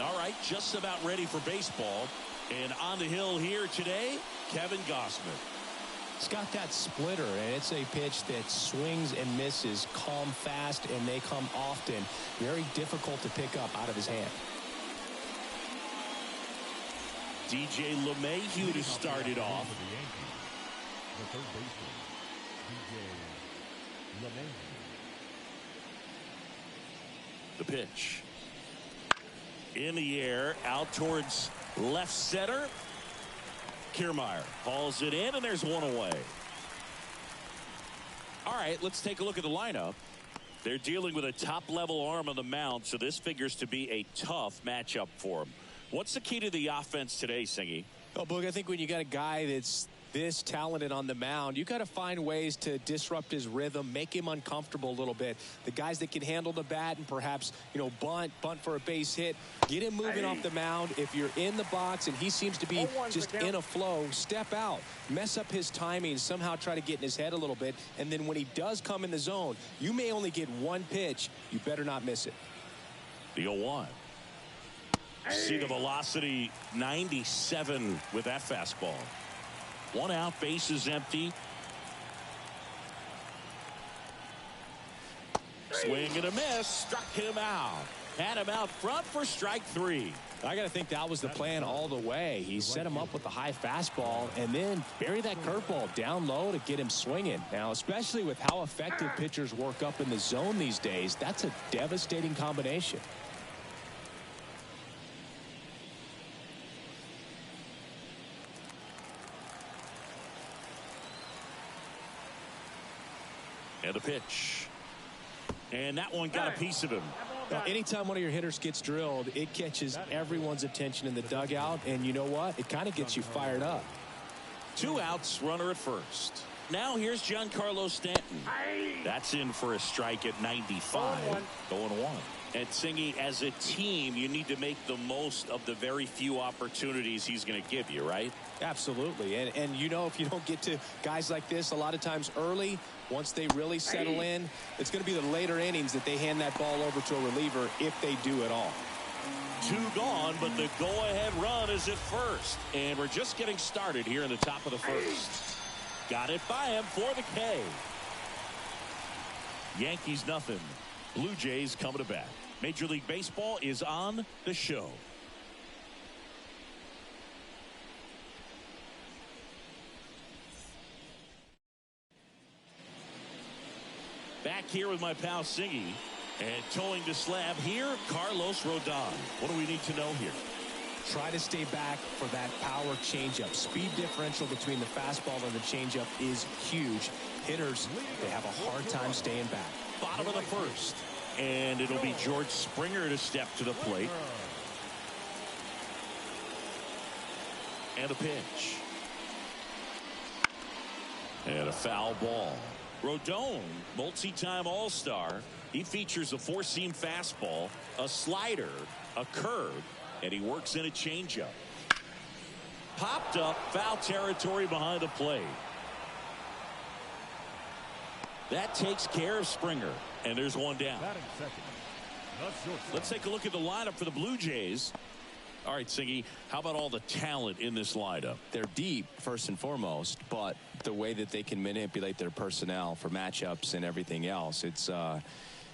All right, just about ready for baseball. And on the hill here today, Kevin Gossman. It's got that splitter, and it's a pitch that swings and misses, come fast, and they come often. Very difficult to pick up out of his hand. DJ LeMahieu to start it off. The third baseman, DJ LeMahieu. The pitch. In the air, out towards left center. Kiermaier hauls it in, and there's one away. All right, let's take a look at the lineup. They're dealing with a top-level arm on the mound, so this figures to be a tough matchup for them. What's the key to the offense today, Singy? Oh, Boog, I think when you got a guy that's this talented on the mound, you got to find ways to disrupt his rhythm, make him uncomfortable a little bit. The guys that can handle the bat and perhaps, bunt for a base hit, get him moving off the mound. If you're in the box and he seems to be just in a flow, step out, mess up his timing, somehow try to get in his head a little bit. And then when he does come in the zone, you may only get one pitch. You better not miss it. The 0-1. See the velocity, 97 with that fastball. One out, base is empty. Swing and a miss, struck him out. Had him out front for strike 3. I got to think that was the plan all the way. He set him up with the high fastball and then bury that curveball down low to get him swinging. Now, especially with how effective pitchers work up in the zone these days, that's a devastating combination. And a pitch. And that one got a piece of him. Now, anytime one of your hitters gets drilled, it catches everyone's attention in the dugout. And you know what? It kind of gets you fired up. 2 outs, runner at first. Now here's Giancarlo Stanton. That's in for a strike at 95. 0-1. And Singy, as a team, you need to make the most of the very few opportunities he's going to give you, right? Absolutely. And if you don't get to guys like this a lot of times early, once they really settle in, it's going to be the later innings that they hand that ball over to a reliever if they do at all. 2 gone, but the go-ahead run is at first. And we're just getting started here in the top of the first. Got it by him for the K. Yankees nothing. Blue Jays coming to bat. Major League Baseball is on the show. Back here with my pal Singy. And towing the slab here, Carlos Rodon. What do we need to know here? Try to stay back for that power changeup. Speed differential between the fastball and the changeup is huge. Hitters, they have a hard time staying back. Bottom of the first. And it'll be George Springer to step to the plate. And a pitch. And a foul ball. Rodon, multi-time All-Star. He features a 4-seam fastball, a slider, a curve, and he works in a changeup. Popped up, foul territory behind the plate. That takes care of Springer, and there's one down. Let's take a look at the lineup for the Blue Jays. All right, Singy, how about all the talent in this lineup? They're deep, first and foremost, but the way that they can manipulate their personnel for matchups and everything else, it's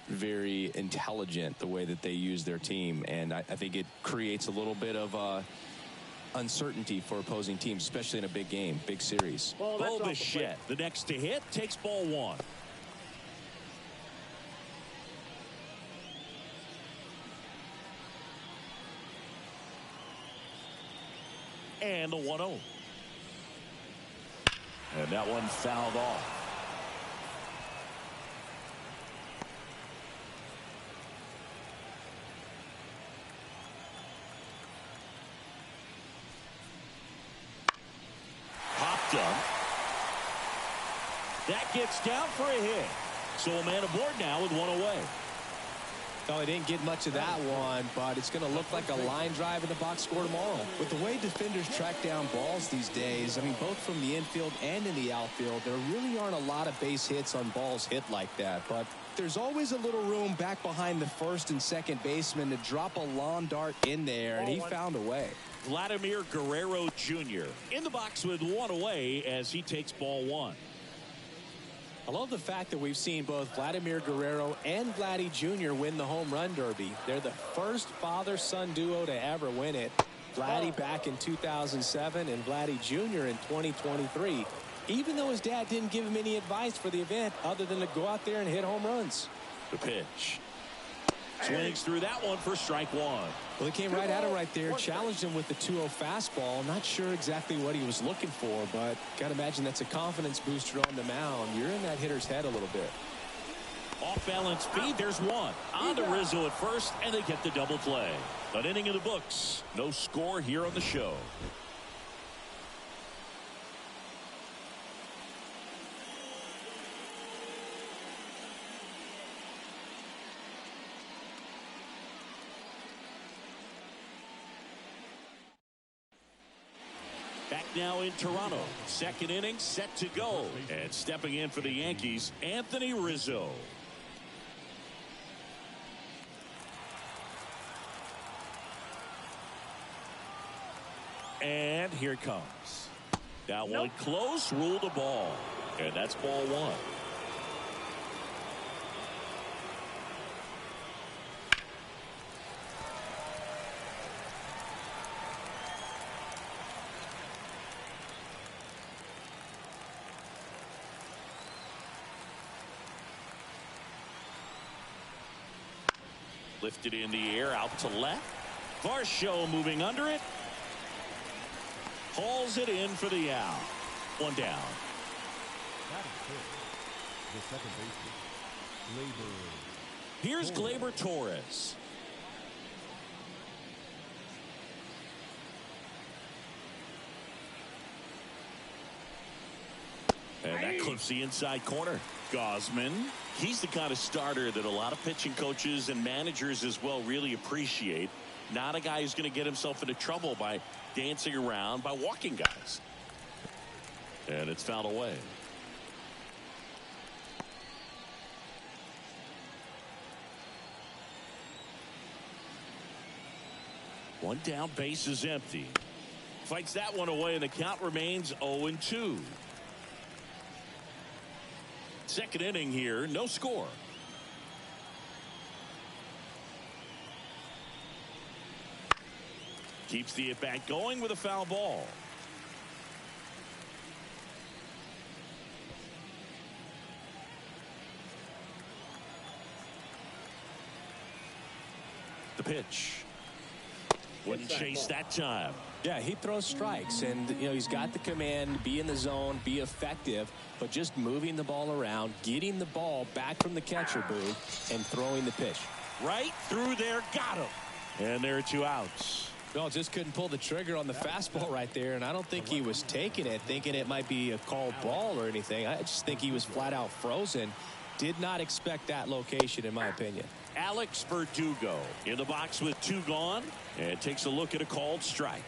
very intelligent the way that they use their team, and I think it creates a little bit of uncertainty for opposing teams, especially in a big game, big series. Bo Bichette, the next to hit, takes ball 1. And the 1-0. And that one fouled off. Popped up. That gets down for a hit. So a man aboard now with 1 away. No, they didn't get much of that one, but it's going to look like a line drive in the box score tomorrow. With the way defenders track down balls these days, I mean, both from the infield and in the outfield, there really aren't a lot of base hits on balls hit like that. But there's always a little room back behind the first and second baseman to drop a lawn dart in there, and he found a way. Vladimir Guerrero Jr. in the box with one away as he takes ball one. I love the fact that we've seen both Vladimir Guerrero and Vladdy Jr. win the home run derby. They're the first father-son duo to ever win it. Vladdy back in 2007 and Vladdy Jr. in 2023. Even though his dad didn't give him any advice for the event other than to go out there and hit home runs. The pitch. Swings through that one for strike one. Well, he came right at him right there, challenged him with the 2-0 fastball. Not sure exactly what he was looking for, but got to imagine that's a confidence booster on the mound. You're in that hitter's head a little bit. Off balance speed, there's one. On to Rizzo at first, and they get the double play. An inning in the books. No score here on the show. Back now in Toronto. Second inning set to go. And stepping in for the Yankees, Anthony Rizzo. And here it comes. That one close, ruled a ball. And that's ball one. Lifted in the air, out to left. Varsho moving under it. Hauls it in for the out. One down. The second baseman, Gleyber. Here's Gleyber Torres. And that clips the inside corner. Gausman. He's the kind of starter that a lot of pitching coaches and managers as well really appreciate. Not a guy who's going to get himself into trouble by dancing around, by walking guys. And it's fouled away. One down, base is empty. Fights that one away, and the count remains 0-2. Second inning here, no score. Keeps the at-bat going with a foul ball. The pitch. Wouldn't chase that time. Yeah, he throws strikes, and he's got the command, be in the zone, be effective, but just moving the ball around, getting the ball back from the catcher booth, and throwing the pitch. Right through there, got him. And there are two outs. Well, just couldn't pull the trigger on the fastball right there, and I don't think he was taking it, thinking it might be a called ball or anything. I just think he was flat out frozen. Did not expect that location, in my opinion. Alex Verdugo in the box with two gone, and takes a look at a called strike.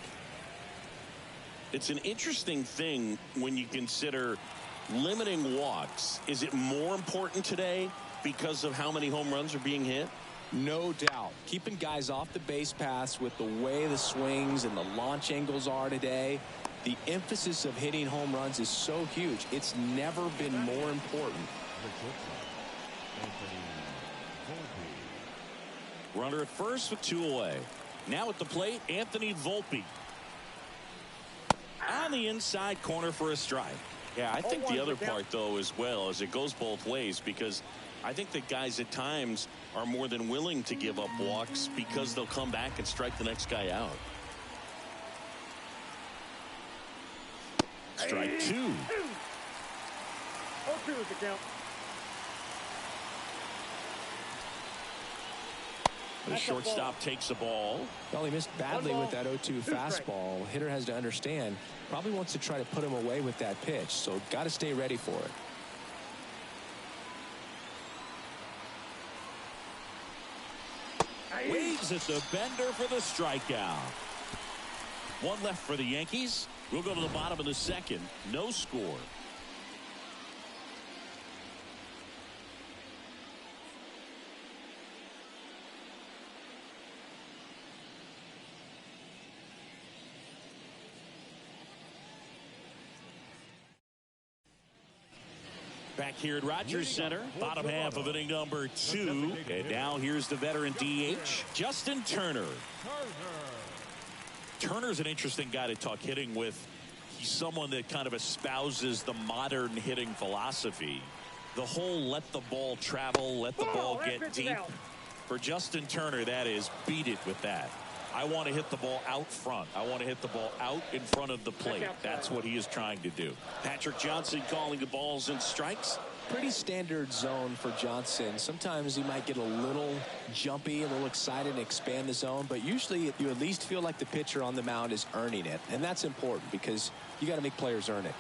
It's an interesting thing when you consider limiting walks. Is it more important today because of how many home runs are being hit? No doubt. Keeping guys off the base paths with the way the swings and the launch angles are today, the emphasis of hitting home runs is so huge. It's never been more important. Runner at first with two away. Now at the plate, Anthony Volpe. On the inside corner for a strike. Yeah, I think the other part, though, as well, is it goes both ways, because I think that guys at times are more than willing to give up walks because they'll come back and strike the next guy out. Strike two. 0-2 is the count. The shortstop takes the ball. Well, he missed badly with that 0-2 fastball. Hitter has to understand, probably wants to try to put him away with that pitch, so got to stay ready for it. Waves at the bender for the strikeout. One left for the Yankees. We'll go to the bottom of the second. No score. Back here at Rogers Center, bottom half of inning number 2. And now here's the veteran DH, Justin Turner. Turner's an interesting guy to talk hitting with. He's someone that kind of espouses the modern hitting philosophy. The whole let the ball travel, let the ball get deep. For Justin Turner, that is beat it with that. I want to hit the ball out front. I want to hit the ball out in front of the plate. That's what he is trying to do. Patrick Johnson calling the balls and strikes. Pretty standard zone for Johnson. Sometimes he might get a little jumpy, a little excited and expand the zone, but usually you at least feel like the pitcher on the mound is earning it, and that's important because you got to make players earn it.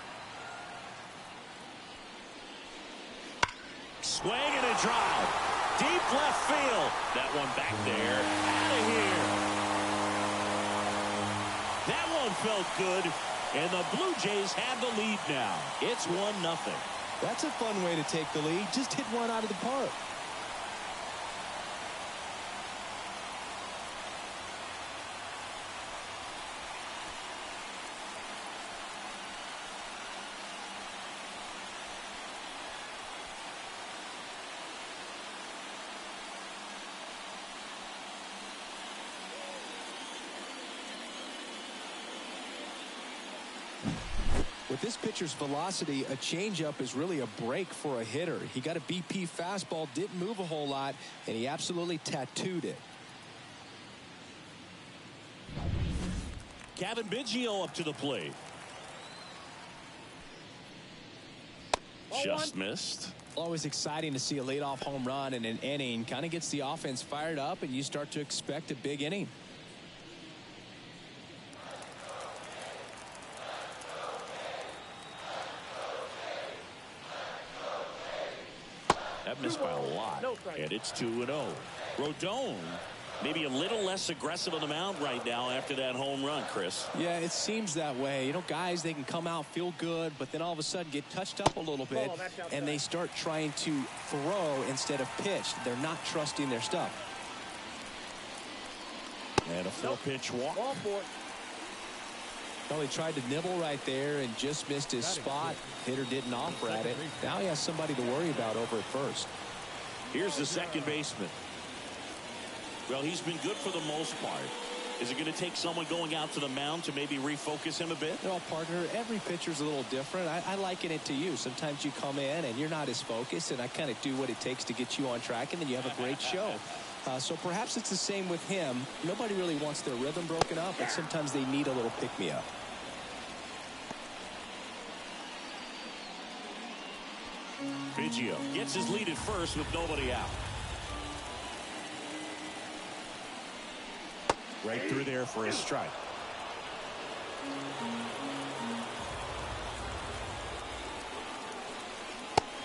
Swing and a drive. Deep left field. That one back there. Out of here. That one felt good. And the Blue Jays have the lead now. It's 1-0. That's a fun way to take the lead. Just hit one out of the park. With this pitcher's velocity, a changeup is really a break for a hitter. He got a BP fastball, didn't move a whole lot, and he absolutely tattooed it. Kevin Biggio up to the plate. Just missed. Always exciting to see a leadoff home run in an inning. Kind of gets the offense fired up, and you start to expect a big inning. That missed by a lot, and it's 2-0. Rodon maybe a little less aggressive on the mound right now after that home run, Chris. Yeah, it seems that way. You know, guys, they can come out, feel good, but then all of a sudden get touched up a little bit, and they start trying to throw instead of pitch. They're not trusting their stuff. And a 4-pitch walk. Well, he tried to nibble right there and just missed his spot. Hitter didn't offer at it. Now he has somebody to worry about over at first. Here's the second baseman. Well, he's been good for the most part. Is it going to take someone going out to the mound to maybe refocus him a bit? Well, partner, every pitcher's a little different. I liken it to you. Sometimes you come in and you're not as focused, and I kind of do what it takes to get you on track, and then you have a great show. So perhaps it's the same with him. Nobody really wants their rhythm broken up, but sometimes they need a little pick-me-up. Biggio gets his lead at first with nobody out. Right through there for a strike.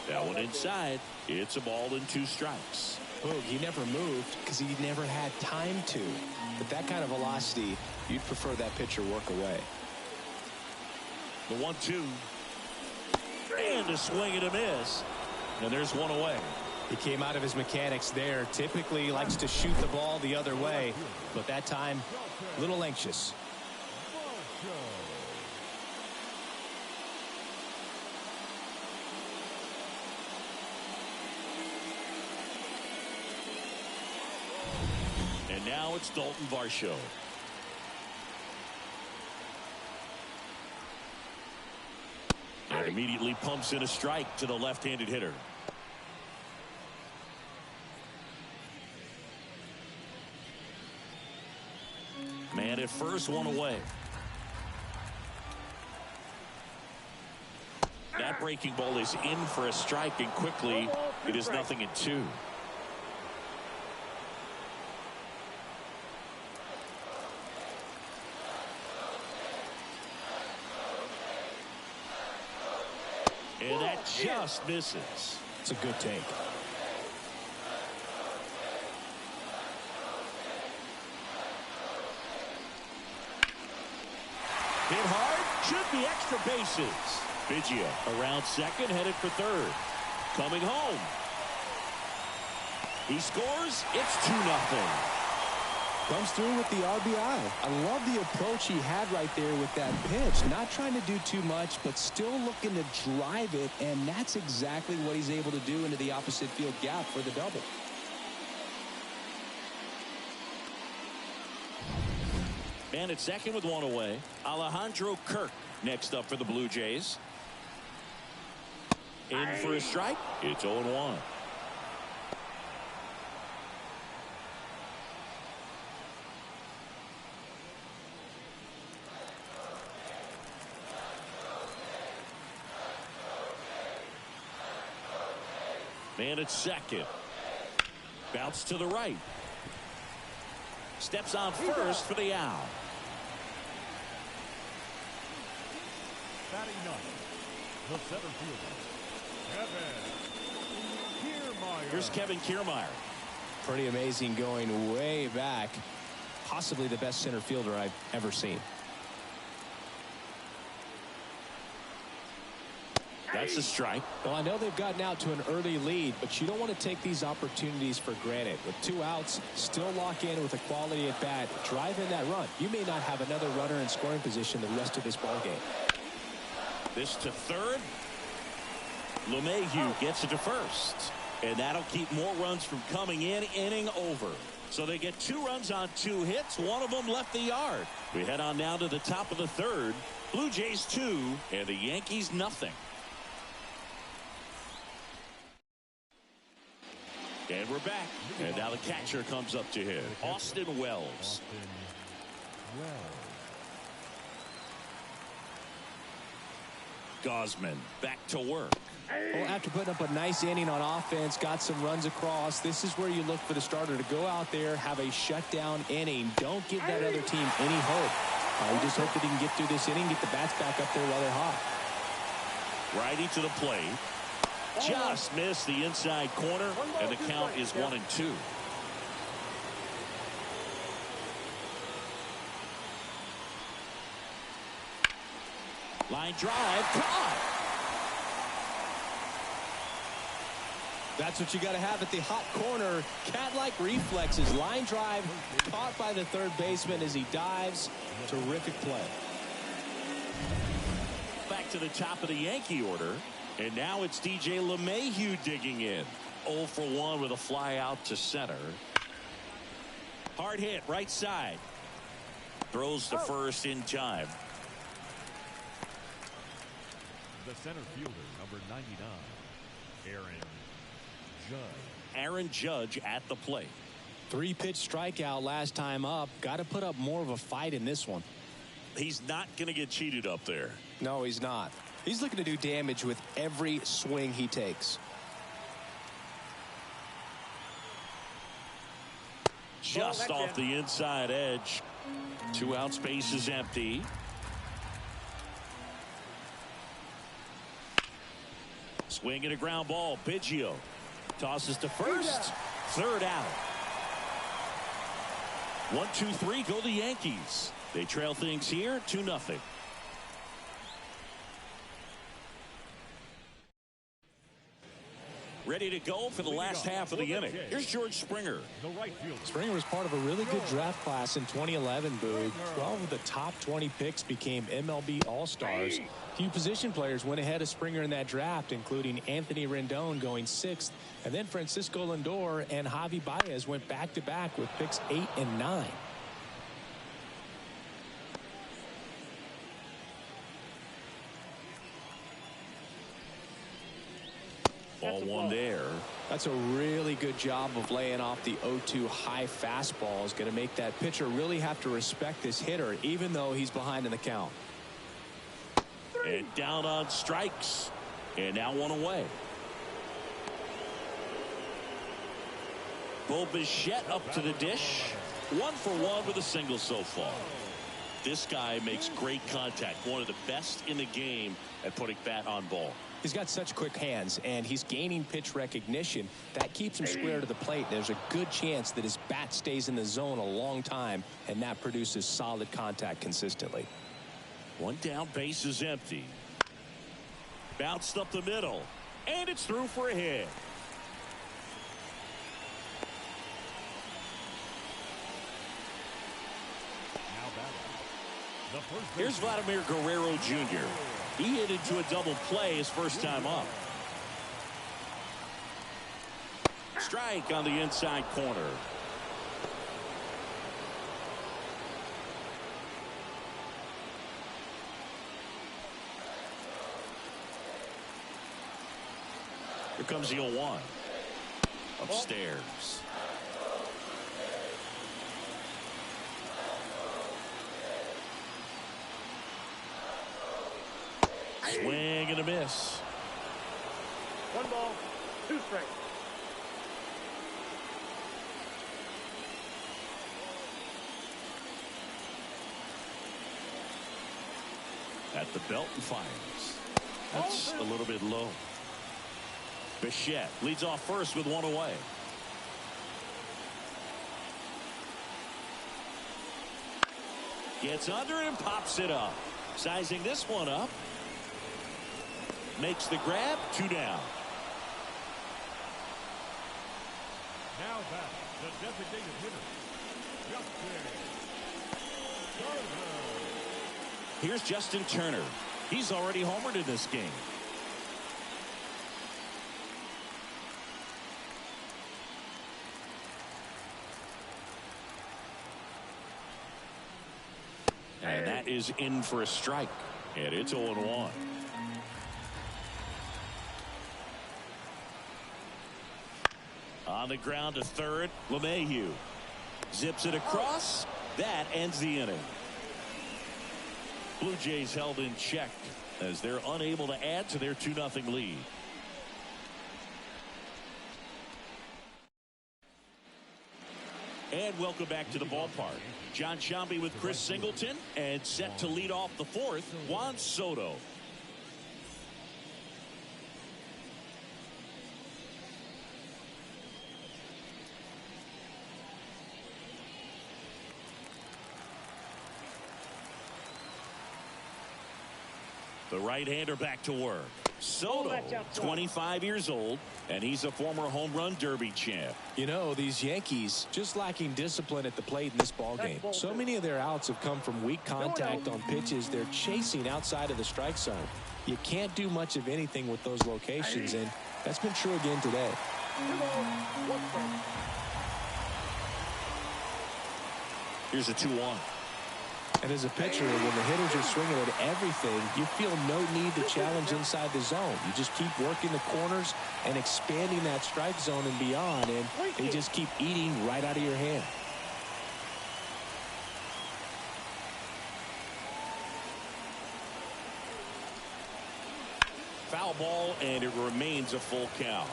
That one inside. It's a ball and 2 strikes. Boog, he never moved because he never had time to. But that kind of velocity, you'd prefer that pitcher work away. The 1-2. And a swing and a miss. And there's one away. He came out of his mechanics there. Typically likes to shoot the ball the other way, but that time a little anxious. And now it's Dalton Varsho. And immediately pumps in a strike to the left-handed hitter. Man at first, one away. That breaking ball is in for a strike, and quickly it is 0-2. And that just misses. It's a good take. Hit hard, should be extra bases. Biggio around second, headed for third. Coming home. He scores. It's 2-0. Comes through with the RBI. I love the approach he had right there with that pitch. Not trying to do too much, but still looking to drive it, and that's exactly what he's able to do into the opposite field gap for the double. And at second with one away, Alejandro Kirk next up for the Blue Jays. In for a strike. It's 0-1. Man at second. Bounce to the right. Steps on first for the out. Batting ninth, the center fielder, Kevin Kiermaier. Here's Kevin Kiermaier. Pretty amazing, going way back. Possibly the best center fielder I've ever seen. That's a strike. Well, I know they've gotten out to an early lead, but you don't want to take these opportunities for granted. With 2 outs, still lock in with a quality at bat, drive in that run. You may not have another runner in scoring position the rest of this ball game. This to third. LeMahieu gets it to first. And that'll keep more runs from coming in. Inning over. So they get 2 runs on 2 hits. One of them left the yard. We head on now to the top of the third. Blue Jays 2 and the Yankees nothing. And we're back. And now the catcher comes up to hit. Austin Wells. Gosman back to work. Well, after putting up a nice inning on offense, got some runs across, this is where you look for the starter to go out there, have a shutdown inning. Don't give that other team any hope. You just hope that he can get through this inning, get the bats back up there while they're hot. Righty to the plate. Just missed the inside corner, and the count is 1-2. Line drive, caught. That's what you got to have at the hot corner. Cat-like reflexes. Line drive, caught by the third baseman as he dives. Terrific play. Back to the top of the Yankee order. And now it's DJ LeMahieu digging in. 0 for 1 with a fly out to center. Hard hit right side. Throws to first in time. The center fielder, number 99, Aaron Judge at the plate. 3-pitch strikeout last time up. Got to put up more of a fight in this one. He's not going to get cheated up there. No, he's not. He's looking to do damage with every swing he takes. Just off the inside edge. 2 out, space is empty. Swing and a ground ball. Biggio tosses to first. Third out. 1-2-3 go the Yankees. They trail things here 2-0. Ready to go for the last half of the inning. Here's George Springer. the right fielder. Springer was part of a really good draft class in 2011, Boog. 12 of the top 20 picks became MLB All-Stars. Few position players went ahead of Springer in that draft, including Anthony Rendon going 6th, and then Francisco Lindor and Javi Baez went back-to-back with picks 8 and 9. Ball 1 there. That's a really good job of laying off the 0-2 high fastball. Is going to make that pitcher really have to respect this hitter, even though he's behind in the count. And down on strikes. And now 1 away. Bo Bichette up to the dish. 1 for 1 with a single so far. This guy makes great contact. One of the best in the game at putting bat on ball. He's got such quick hands, and he's gaining pitch recognition. That keeps him square to the plate. There's a good chance that his bat stays in the zone a long time, and that produces solid contact consistently. 1 down, base is empty. Bounced up the middle, and it's through for a hit. The first Here's Vladimir Guerrero Jr. He hit into a double play his first time up. Strike on the inside corner. Here comes the 0-1. Upstairs. Swing and a miss. 1 ball, 2 strikes. At the belt and fires. That's a little bit low. Bichette leads off first with 1 away. Gets under it and pops it up. Sizing this one up. Makes the grab. 2 down. Now back, the designated hitter, Justin Turner. Here's Justin Turner. He's already homered in this game. And that is in for a strike. And it's 0-1. On the ground to third, LeMahieu. Zips it across. That ends the inning. Blue Jays held in check as they're unable to add to their 2-0 lead. And welcome back to the ballpark. John Sciambi with Chris Singleton, and set to lead off the 4th, Juan Soto. The right-hander back to work. Soto, 25 years old, and he's a former home run derby champ. You know, these Yankees just lacking discipline at the plate in this ballgame. So many of their outs have come from weak contact on pitches they're chasing outside of the strike zone. You can't do much of anything with those locations, and that's been true again today. Here's a 2-1. And as a pitcher, when the hitters are swinging at everything, you feel no need to challenge inside the zone. You just keep working the corners and expanding that strike zone and beyond, and they just keep eating right out of your hand. Foul ball, and it remains a full count.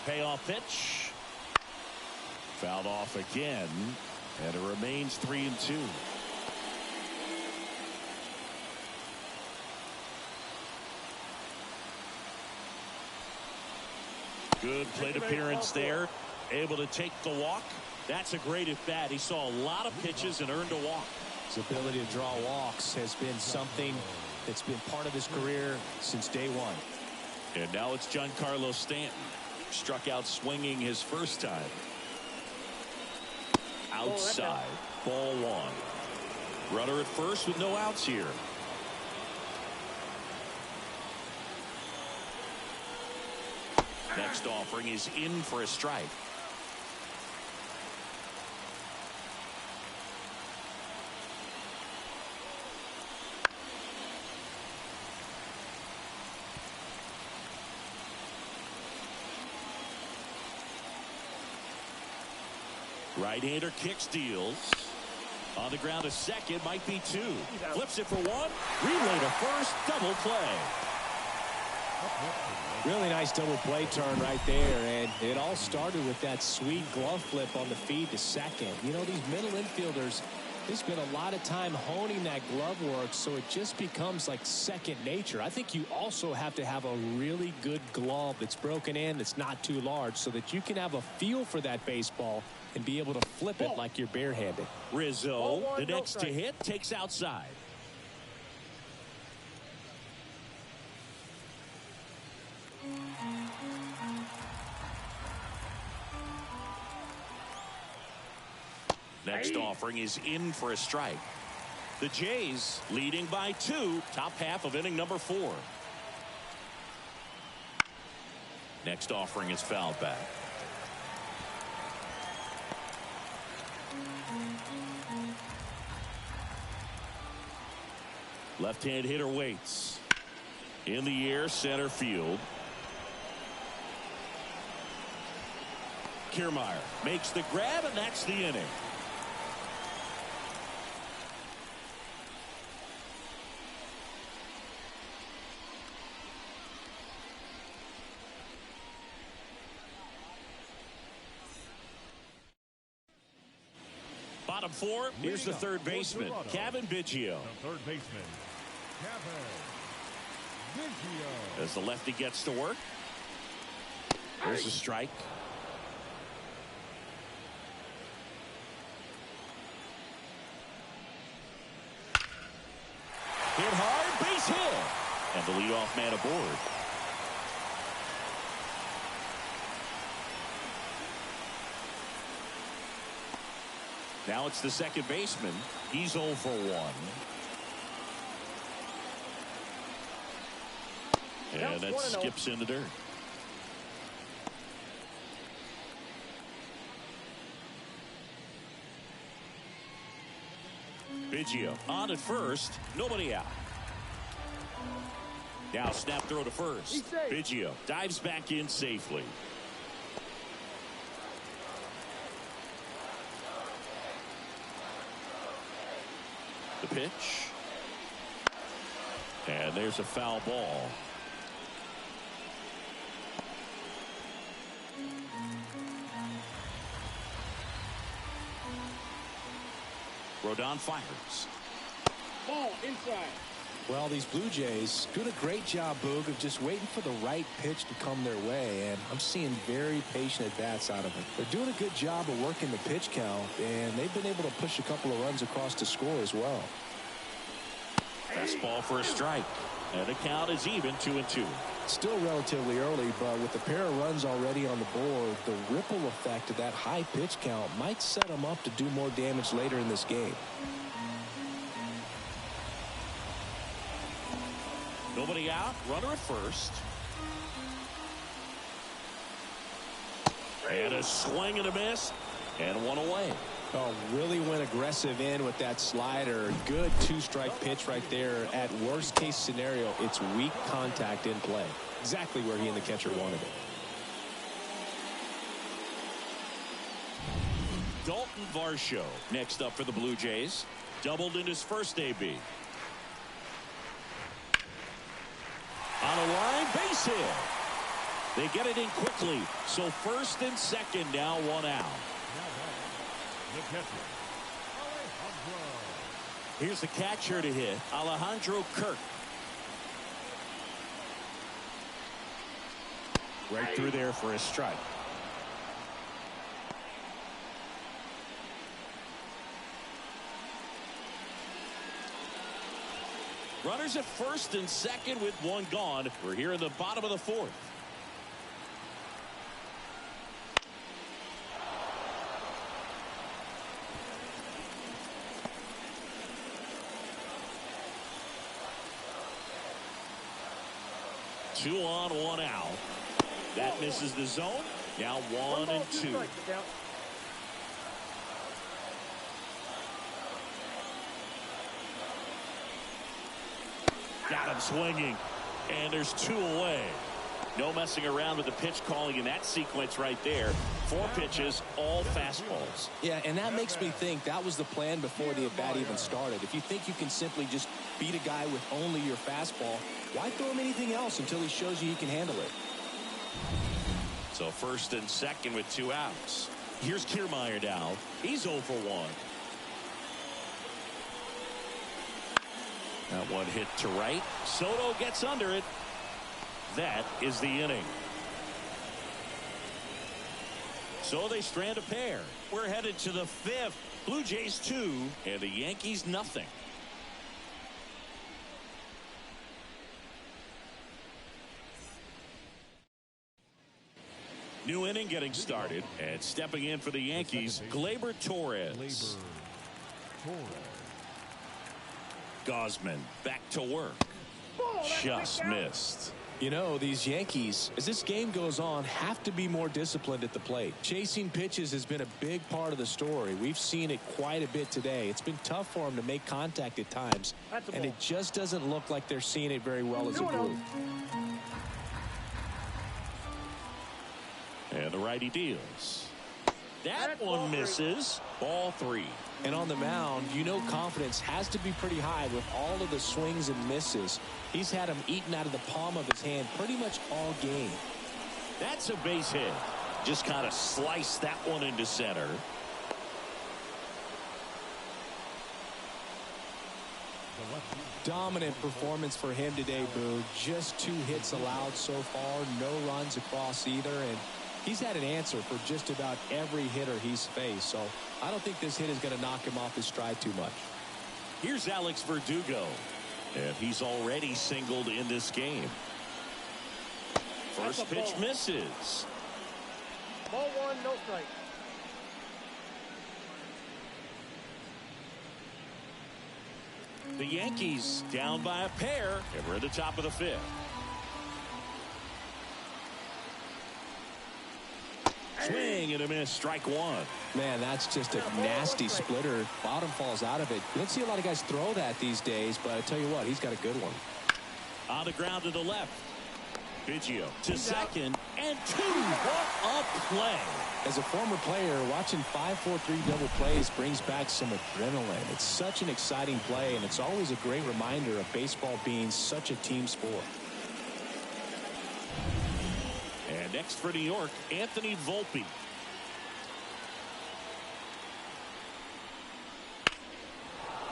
Payoff pitch. Fouled off again, and it remains 3-2. Good plate appearance there. Able to take the walk. That's a great at bat. He saw a lot of pitches and earned a walk. His ability to draw walks has been something that's been part of his career since day one. And now it's Giancarlo Stanton. Struck out swinging his first time. Outside. Ball 1. Runner at first with no outs here. Next offering is in for a strike. Right-hander kicks, deals. On the ground to second, might be 2. Flips it for 1. Relay to first, double play. Really nice double play turn right there, and it all started with that sweet glove flip on the feed to second. You know, these middle infielders, they spend a lot of time honing that glove work, so it just becomes like second nature. I think you also have to have a really good glove that's broken in, that's not too large, so that you can have a feel for that baseball and be able to flip it like you're barehanded. Rizzo, the next to hit, takes outside. Next offering is in for a strike. The Jays leading by 2, top half of inning number 4. Next offering is fouled back. Left-hand hitter waits. In the air, center field. Kiermaier makes the grab, and that's the inning. Bottom 4, here's the third baseman, Cavan Biggio. The third baseman, Cavan Biggio. As the lefty gets to work. There's a strike. Hit hard, base hit. And the leadoff man aboard. Now it's the second baseman. He's 0 for 1. And that skips in the dirt. Biggio on at first. Nobody out. Now snap throw to first. Biggio dives back in safely. The pitch. And there's a foul ball. Rodon fires. Ball inside. Well, these Blue Jays doing a great job, Boog, of just waiting for the right pitch to come their way, and I'm seeing very patient at-bats out of it. They're doing a good job of working the pitch count, and they've been able to push a couple of runs across to score as well. Fastball for a strike, and the count is even, 2-2. Still relatively early, but with a pair of runs already on the board, the ripple effect of that high pitch count might set them up to do more damage later in this game. Nobody out, runner at first. And a swing and a miss, and one away. Oh, really went aggressive in with that slider. Good two-strike pitch right there. At worst case scenario, it's weak contact in play. Exactly where he and the catcher wanted it. Dalton Varsho next up for the Blue Jays. Doubled in his first AB. On a line, base hit. They get it in quickly. So first and second, now one out. The catcher, Alejandro. Here's the catcher to hit, Alejandro Kirk. Right through there for a strike. Runners at first and second with one gone. We're here in the bottom of the 4th. Two on, one out. That misses the zone. Now 1-2. Got him swinging. And there's 2 away. No messing around with the pitch calling in that sequence right there. 4 pitches, all fastballs. Yeah, and that makes me think that was the plan before the at-bat even started. If you think you can simply just beat a guy with only your fastball, why throw him anything else until he shows you he can handle it? So first and second with 2 outs. Here's Kiermaier now. He's 0 for 1. That one hit to right. Soto gets under it. That is the inning. So they strand a pair. We're headed to the 5th. Blue Jays 2 and the Yankees nothing. New inning getting started, and stepping in for the Yankees, Gleyber Torres. Gosman back to work. Just missed. You know, these Yankees, as this game goes on, have to be more disciplined at the plate. Chasing pitches has been a big part of the story. We've seen it quite a bit today. It's been tough for them to make contact at times, and it just doesn't look like they're seeing it very well as a group. And the righty deals. That one misses. Ball 3. And on the mound, you know confidence has to be pretty high with all of the swings and misses. He's had them eaten out of the palm of his hand pretty much all game. That's a base hit. Just kind of sliced that one into center. Dominant performance for him today, Boo. Just 2 hits allowed so far. No runs across either. And he's had an answer for just about every hitter he's faced. So I don't think this hit is going to knock him off his stride too much. Here's Alex Verdugo. And he's already singled in this game. First pitch misses. Ball 1, no strike. The Yankees down by a pair, and we're at the top of the 5th. Swing and a miss, strike 1. Man, that's just a nasty splitter. Bottom falls out of it. You don't see a lot of guys throw that these days, but I tell you what, he's got a good one. On the ground to the left. Biggio to second and 2. What a play. As a former player, watching 5-4-3 double plays brings back some adrenaline. It's such an exciting play, and it's always a great reminder of baseball being such a team sport. And next for New York, Anthony Volpe.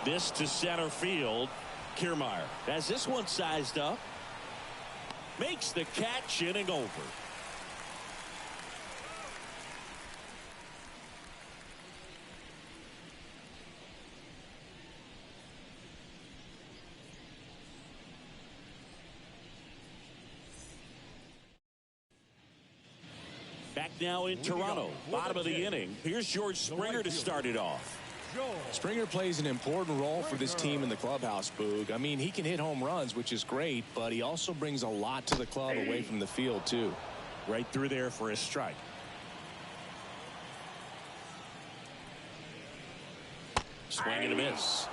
This to center field. Kiermaier has this one sized up. Makes the catch, inning over. Back now in Toronto, bottom of the inning. Here's George Springer to start it off. Springer plays an important role for this team in the clubhouse, Boog. I mean, he can hit home runs, which is great, but he also brings a lot to the club away from the field, too. Right through there for a strike. Swing and a miss.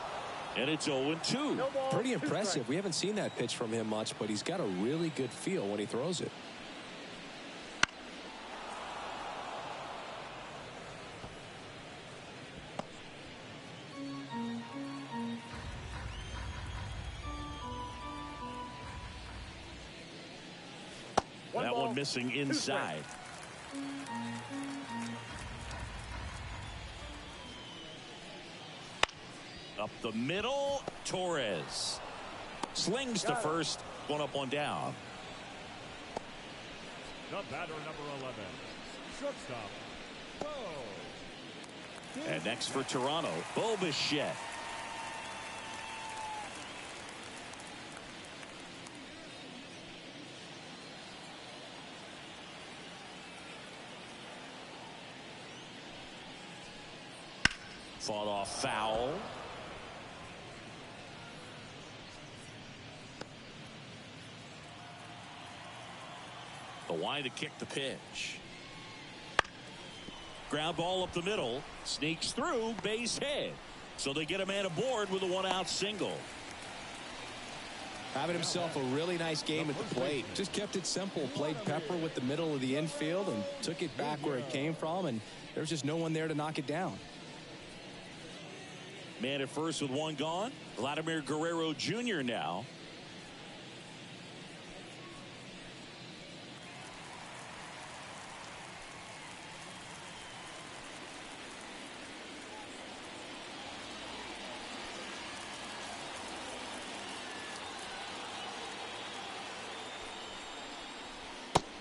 And it's 0-2. Pretty impressive. We haven't seen that pitch from him much, but he's got a really good feel when he throws it. That one missing inside. Up the middle, Torres slings to first. One up, one down. The batter, number 11, shortstop, Bo. And next for Toronto, Bo Bichette. Fought off foul. The line to kick the pitch. Ground ball up the middle. Sneaks through, base hit. So they get a man aboard with a 1-out single. Having himself a really nice game at the plate. Just kept it simple. Played pepper with the middle of the infield and took it back where it came from. And there was just no one there to knock it down. Man at first with one gone. Vladimir Guerrero Jr. now.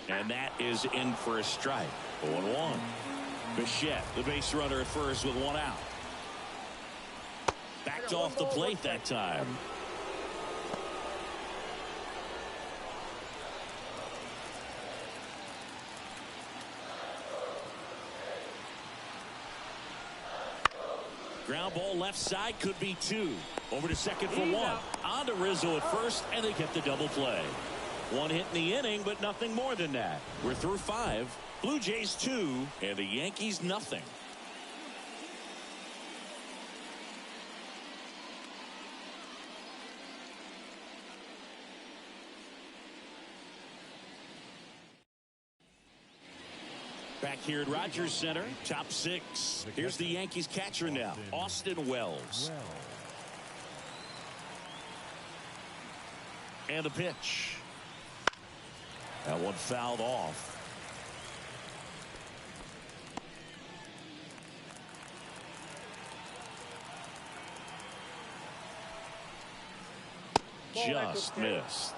And that is in for a strike. 0-1. Bichette, the base runner at first with 1 out. Backed off the plate that time. Ground ball left side, could be two. Over to second for one. On to Rizzo at first, and they get the double play. One hit in the inning, but nothing more than that. We're through 5. Blue Jays 2, and the Yankees nothing. Back here at Rogers Center, top 6. Here's the Yankees catcher now, Austin Wells. And the pitch. That one fouled off. Just missed.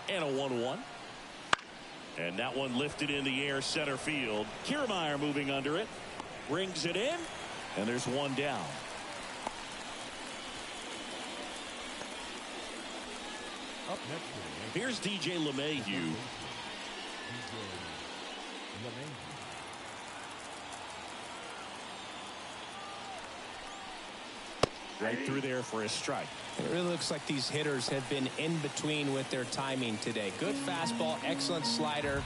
And a 1-1. And that one lifted in the air center field. Kiermaier moving under it. Brings it in. And there's one down. Up next, here's DJ LeMahieu. Right through there for a strike. It really looks like these hitters have been in between with their timing today. Good fastball, excellent slider,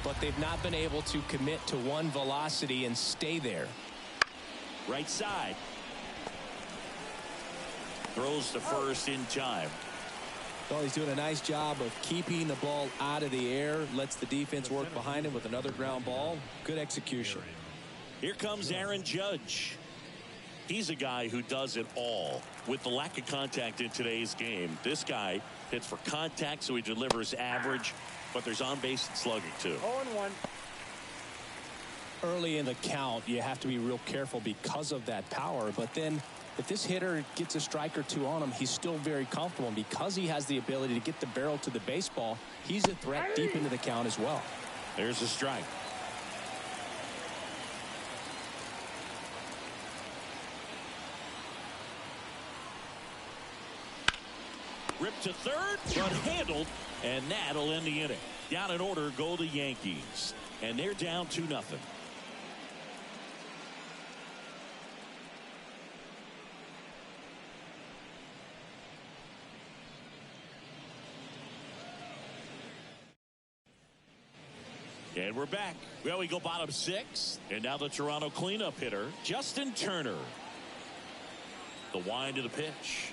but they've not been able to commit to one velocity and stay there. Right side. Throws to first in time. Well, he's doing a nice job of keeping the ball out of the air. Lets the defense work behind him with another ground ball. Good execution. Here comes Aaron Judge. He's a guy who does it all. With the lack of contact in today's game, this guy hits for contact, so he delivers average, but there's on-base and slugging too. 0-1. Early in the count, you have to be real careful because of that power, but then if this hitter gets a strike or two on him, he's still very comfortable, and because he has the ability to get the barrel to the baseball, he's a threat deep into the count as well. There's a strike. Ripped to third, but handled, and that'll end the inning. Down in order go the Yankees, and they're down 2-0. And we're back. Well, we go bottom 6, and now the Toronto cleanup hitter, Justin Turner. The wind to the pitch.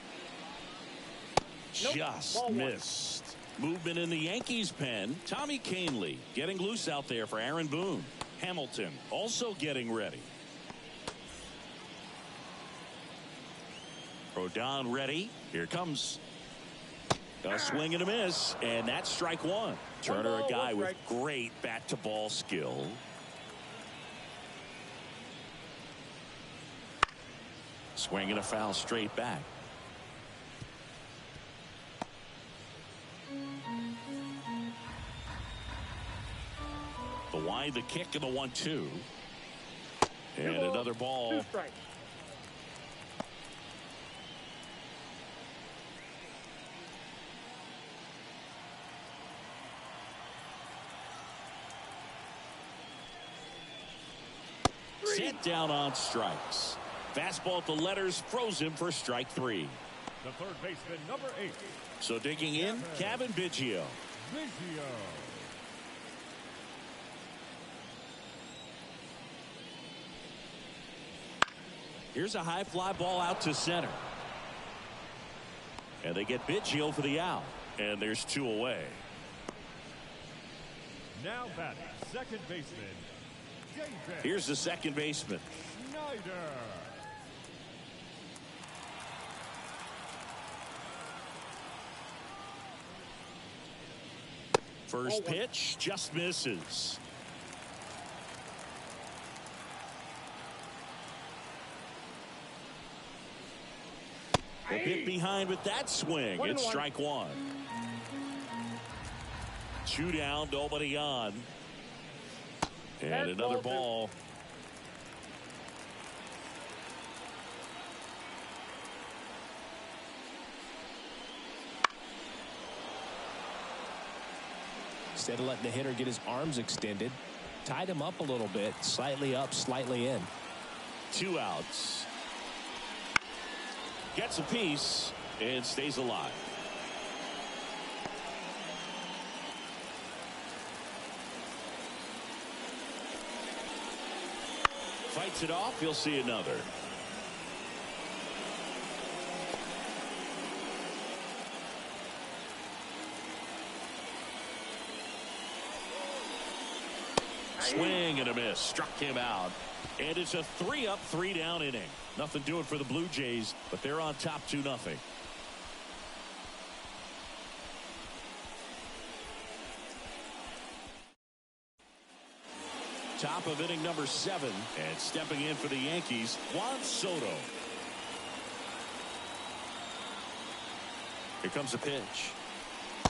Just missed. Movement in the Yankees pen. Tommy Kahnle getting loose out there for Aaron Boone. Hamilton also getting ready. Rodon ready. Here comes a swing and a miss, and that's strike 1. Turner, a guy with great bat-to-ball skill. Swing and a foul straight back. The wind, the kick, and the 1-2. And another ball. Set down on strikes. Fastball at the letters froze him for strike 3. The third baseman, number 8. So digging in, Kevin Biggio. Here's a high fly ball out to center. And they get Biggio for the out. And there's 2 away. Now batting, second baseman, David. Here's the second baseman. Schneider. First pitch just misses. A bit behind with that swing. It's strike 1. 2 down, nobody on. And another ball. Instead of letting the hitter get his arms extended, tied him up a little bit, slightly up, slightly in. 2 outs. Gets a piece and stays alive. Fights it off. He'll see another. Swing and a miss. Struck him out. And it's a 3-up, 3-down inning. Nothing doing for the Blue Jays, but they're on top 2-0. Top of inning number 7. And stepping in for the Yankees, Juan Soto. Here comes a pitch.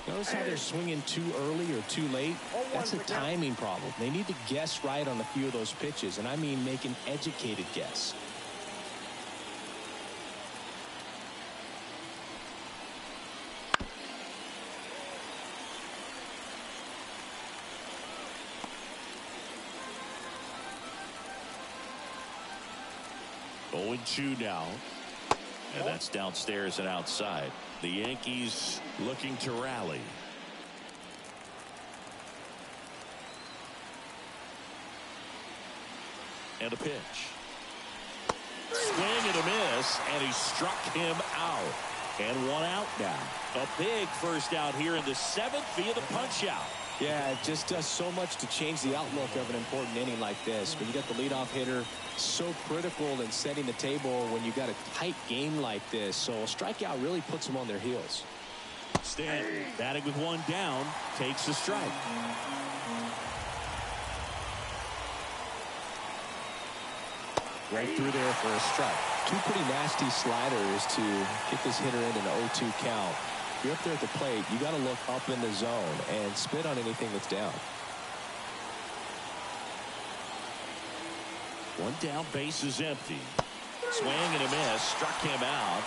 Notice how they're swinging too early or too late? That's a timing problem. They need to guess right on a few of those pitches, and I mean make an educated guess. Oh, 2 now. And that's downstairs and outside. The Yankees looking to rally. And a pitch. Swing and a miss, and he struck him out. And 1 out now. A big first out here in the 7th via the punch out. Yeah, it just does so much to change the outlook of an important inning like this. When you got the leadoff hitter, so critical in setting the table when you got a tight game like this. So a strikeout really puts them on their heels. Stanton batting with 1 down, takes the strike. Right through there for a strike. 2 pretty nasty sliders to get this hitter in an 0-2 count. If you're up there at the plate, you got to look up in the zone and spit on anything that's down. 1 down, base is empty. Swing and a miss, struck him out,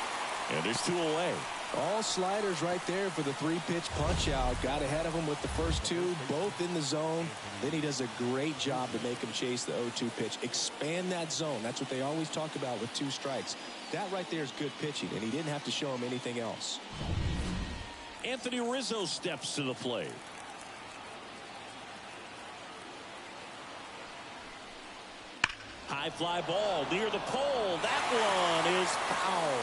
and there's 2 away. All sliders right there for the 3-pitch punch out. Got ahead of him with the first 2, both in the zone. Then he does a great job to make him chase the 0-2 pitch. Expand that zone. That's what they always talk about with 2 strikes. That right there is good pitching, and he didn't have to show him anything else. Anthony Rizzo steps to the plate. High fly ball near the pole. That one is foul.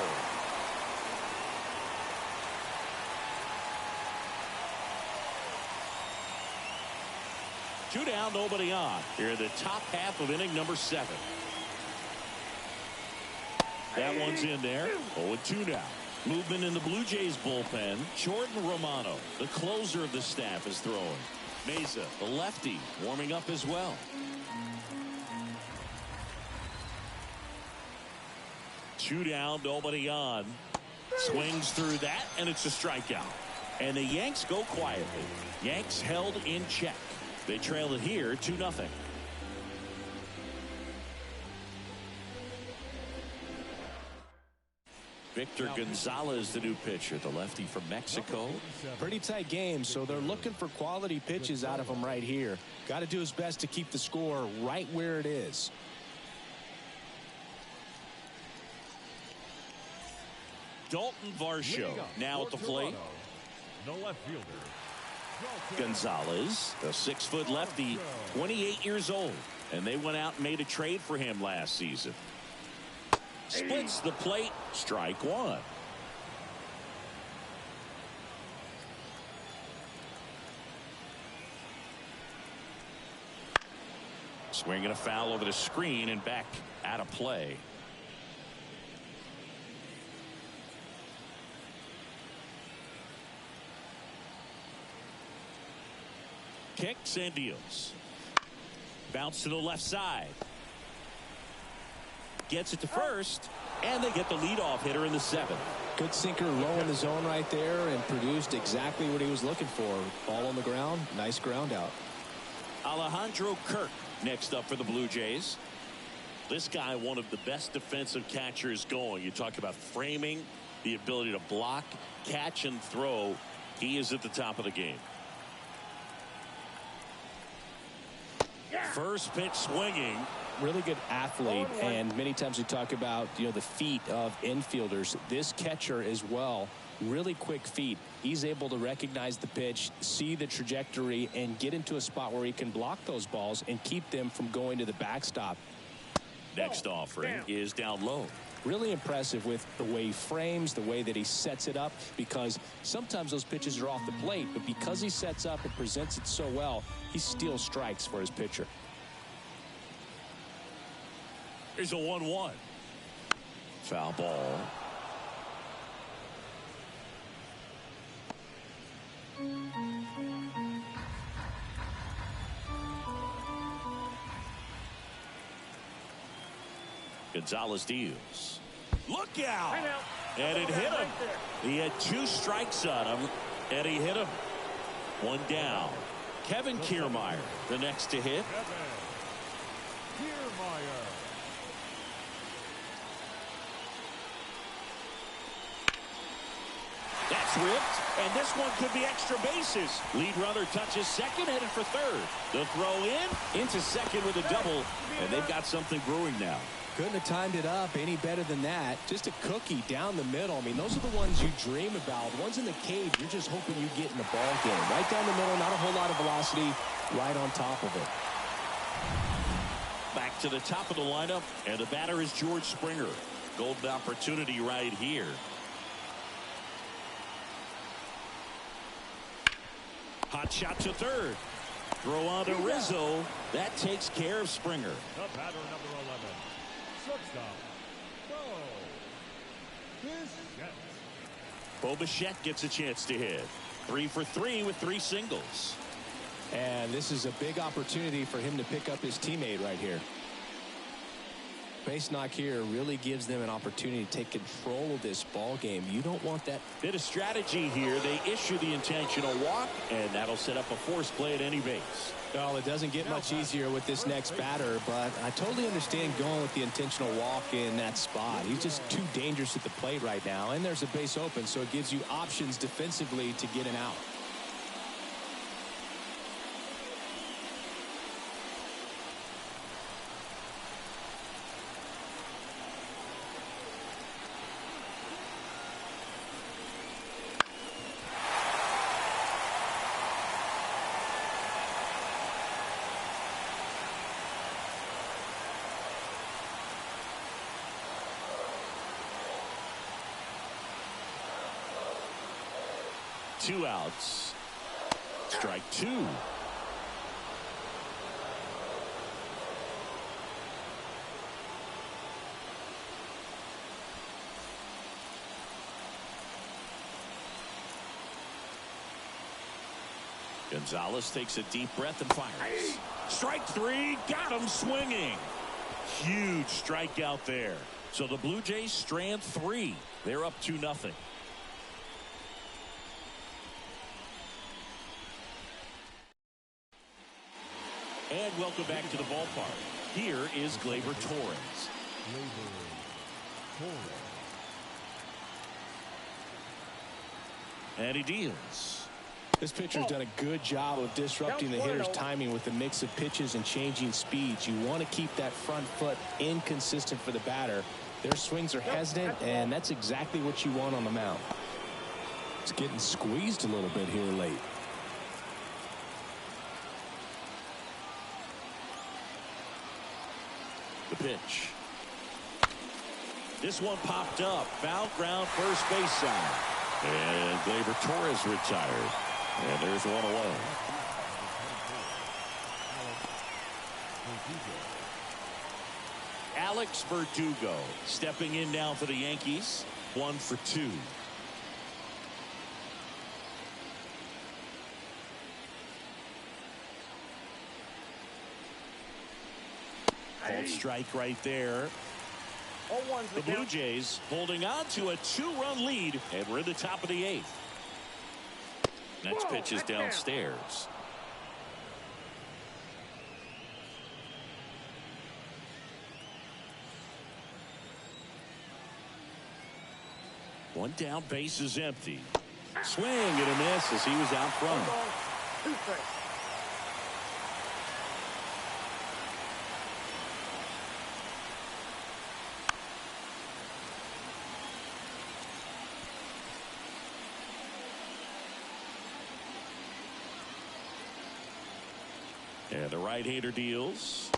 Two down, nobody on. Here in the top half of inning number 7. That one's in there. 0-2 now. Movement in the Blue Jays bullpen. Jordan Romano, the closer of the staff, is throwing. Meza, the lefty, warming up as well. 2 down, nobody on. Swings through that, and it's a strikeout. And the Yanks go quietly. Yanks held in check. They trail it here 2-0. Victor Gonzalez, the new pitcher, the lefty from Mexico. Pretty tight game, so they're looking for quality pitches out of him right here. Got to do his best to keep the score right where it is. Dalton Varsho now at the plate. The left fielder. Gonzalez, the 6-foot lefty, 28 years old, and they went out and made a trade for him last season. Splits the plate, strike 1. Swinging a foul over the screen and back out of play. Kicks and deals. Bounce to the left side. Gets it to first, and they get the leadoff hitter in the 7th. Good sinker low in the zone right there and produced exactly what he was looking for. Ball on the ground, nice ground out. Alejandro Kirk next up for the Blue Jays. This guy, one of the best defensive catchers going. You talk about framing, the ability to block, catch, and throw. He is at the top of the game. First pitch swinging. Really good athlete, and many times we talk about, the feet of infielders. This catcher as well, really quick feet. He's able to recognize the pitch, see the trajectory, and get into a spot where he can block those balls and keep them from going to the backstop. Next offering is down low. Really impressive with the way he frames, the way that he sets it up, because sometimes those pitches are off the plate, but because he sets up and presents it so well, he steals strikes for his pitcher. Here's a 1-1. Foul ball. Gonzalez deals. Look out! And it hit him. He had 2 strikes on him, and he hit him. 1 down. Kevin Kiermaier, the next to hit. That's ripped, and this one could be extra bases. Lead runner touches second, headed for third. The throw into second with a double, and they've got something brewing now. Couldn't have timed it up any better than that. Just a cookie down the middle. I mean, those are the ones you dream about. Ones in the cage, you're just hoping you get in the ball game. Right down the middle, not a whole lot of velocity, right on top of it. Back to the top of the lineup, and the batter is George Springer. Golden opportunity right here. Hot shot to third. Throw on to Rizzo. That takes care of Springer. The batter, number 11. Shortstop. Bo Bichette gets a chance to hit. 3 for 3 with 3 singles. And this is a big opportunity for him to pick up his teammate right here. Base knock here really gives them an opportunity to take control of this ball game. You don't want that. Bit of strategy here. They issue the intentional walk, and that'll set up a force play at any base. Well, it doesn't get much easier with this next batter, but I totally understand going with the intentional walk in that spot. He's just too dangerous at the plate right now, and there's a base open, so it gives you options defensively to get an out. Two outs. Strike 2. Gonzalez takes a deep breath and fires. Strike 3. Got him swinging. Huge strikeout there. So the Blue Jays strand 3. They're up 2-0. And welcome back to the ballpark. Here is Gleyber Torres. And he deals. This pitcher's done a good job of disrupting the hitter's timing with a mix of pitches and changing speeds. You want to keep that front foot inconsistent for the batter. Their swings are hesitant, and that's exactly what you want on the mound. It's getting squeezed a little bit here late. The pitch. This one popped up. Foul ground, first base side. And Gleyber Torres retired. And there's one away. Alex Verdugo stepping in now for the Yankees. 1 for 2. Called strike right there. The Blue Jays holding on to a 2-run lead, and we're in the top of the 8th. Next pitch is downstairs. One down, base is empty. Swing and a miss as he was out front. And the right-hander deals.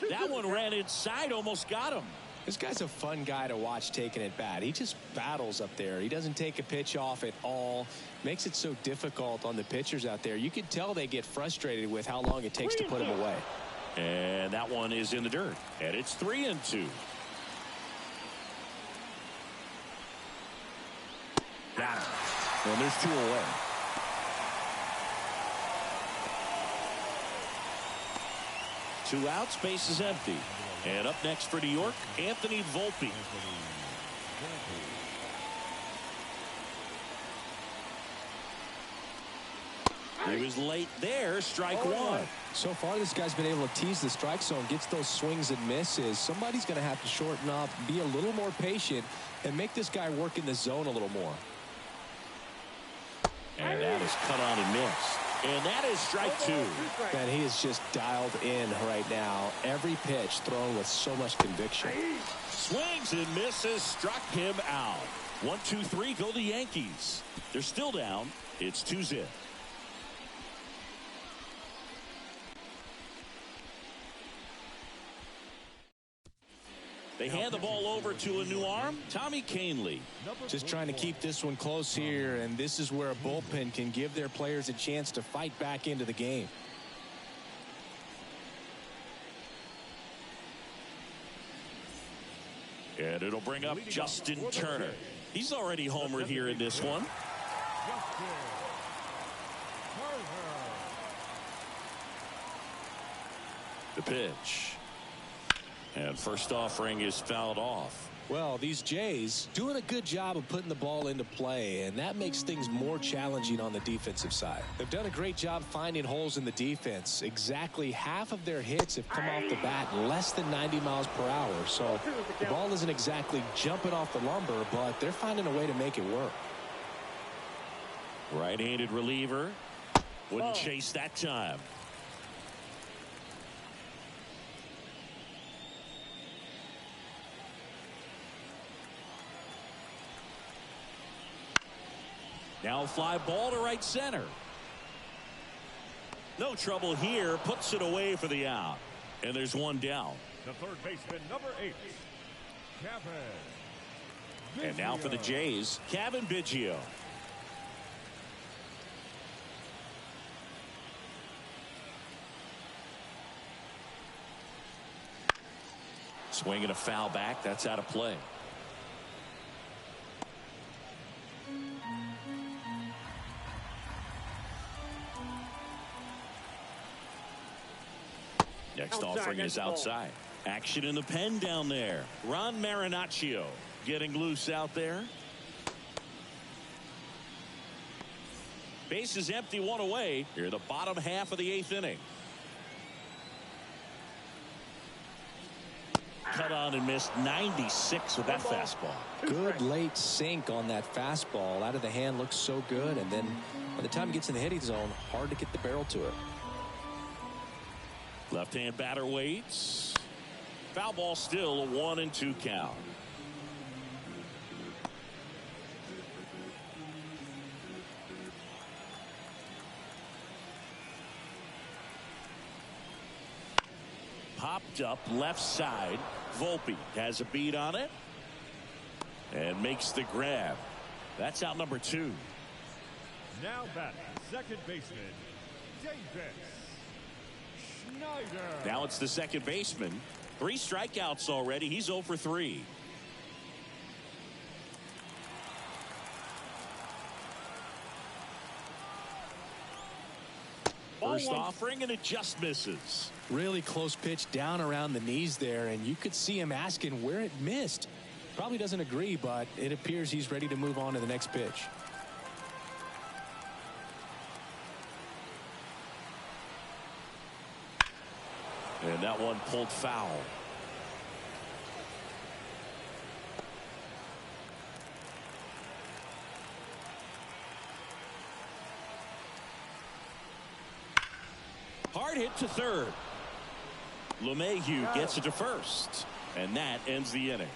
That one ran inside, almost got him. This guy's a fun guy to watch taking at bat. He just battles up there. He doesn't take a pitch off at all. Makes it so difficult on the pitchers out there. You can tell they get frustrated with how long it takes to put him away. And that one is in the dirt. And it's 3-2. Got him. And there's 2 away. Two outs, base is empty. And up next for New York, Anthony Volpe. He was late there, strike one. So far, this guy's been able to tease the strike zone, gets those swings and misses. Somebody's going to have to shorten up, be a little more patient, and make this guy work in the zone a little more. And that is cut on and missed. And that is strike 2. Man, he is just dialed in right now. Every pitch thrown with so much conviction. Swings and misses, struck him out. 1-2-3, go the Yankees. They're still down. It's 2-0. They hand the ball over to a new arm, Tommy Kahnle. Just trying to keep this one close here, and this is where a bullpen can give their players a chance to fight back into the game. And it'll bring up Justin Turner. He's already homered here in this one. The pitch. And first offering is fouled off. Well, these Jays doing a good job of putting the ball into play, and that makes things more challenging on the defensive side. They've done a great job finding holes in the defense. Exactly half of their hits have come off the bat less than 90 miles per hour. So the ball isn't exactly jumping off the lumber, but they're finding a way to make it work. Right-handed reliever. Wouldn't chase that time. Now fly ball to right center. No trouble here. Puts it away for the out. And there's one down. The third baseman, number 8, Kevin. And now for the Jays, Kevin Biggio. Swinging a foul back. That's out of play. Next offering is outside. Action in the pen down there. Ron Marinaccio getting loose out there. Base is empty, one away. Here the bottom half of the 8th inning. Cut on and missed 96 with that fastball. Good late sink on that fastball. Out of the hand, looks so good. And then by the time it gets in the hitting zone, hard to get the barrel to it. Left-hand batter waits. Foul ball still, a 1-2 count. Popped up left side. Volpe has a beat on it and makes the grab. That's out number 2. Now batting, second baseman, Davis. Now it's the second baseman. 3 strikeouts already. He's 0 for 3. First offering, and it just misses. Really close pitch down around the knees there, and you could see him asking where it missed. Probably doesn't agree, but it appears he's ready to move on to the next pitch. And that one pulled foul. Hard hit to third. LeMahieu gets it to first. And that ends the inning.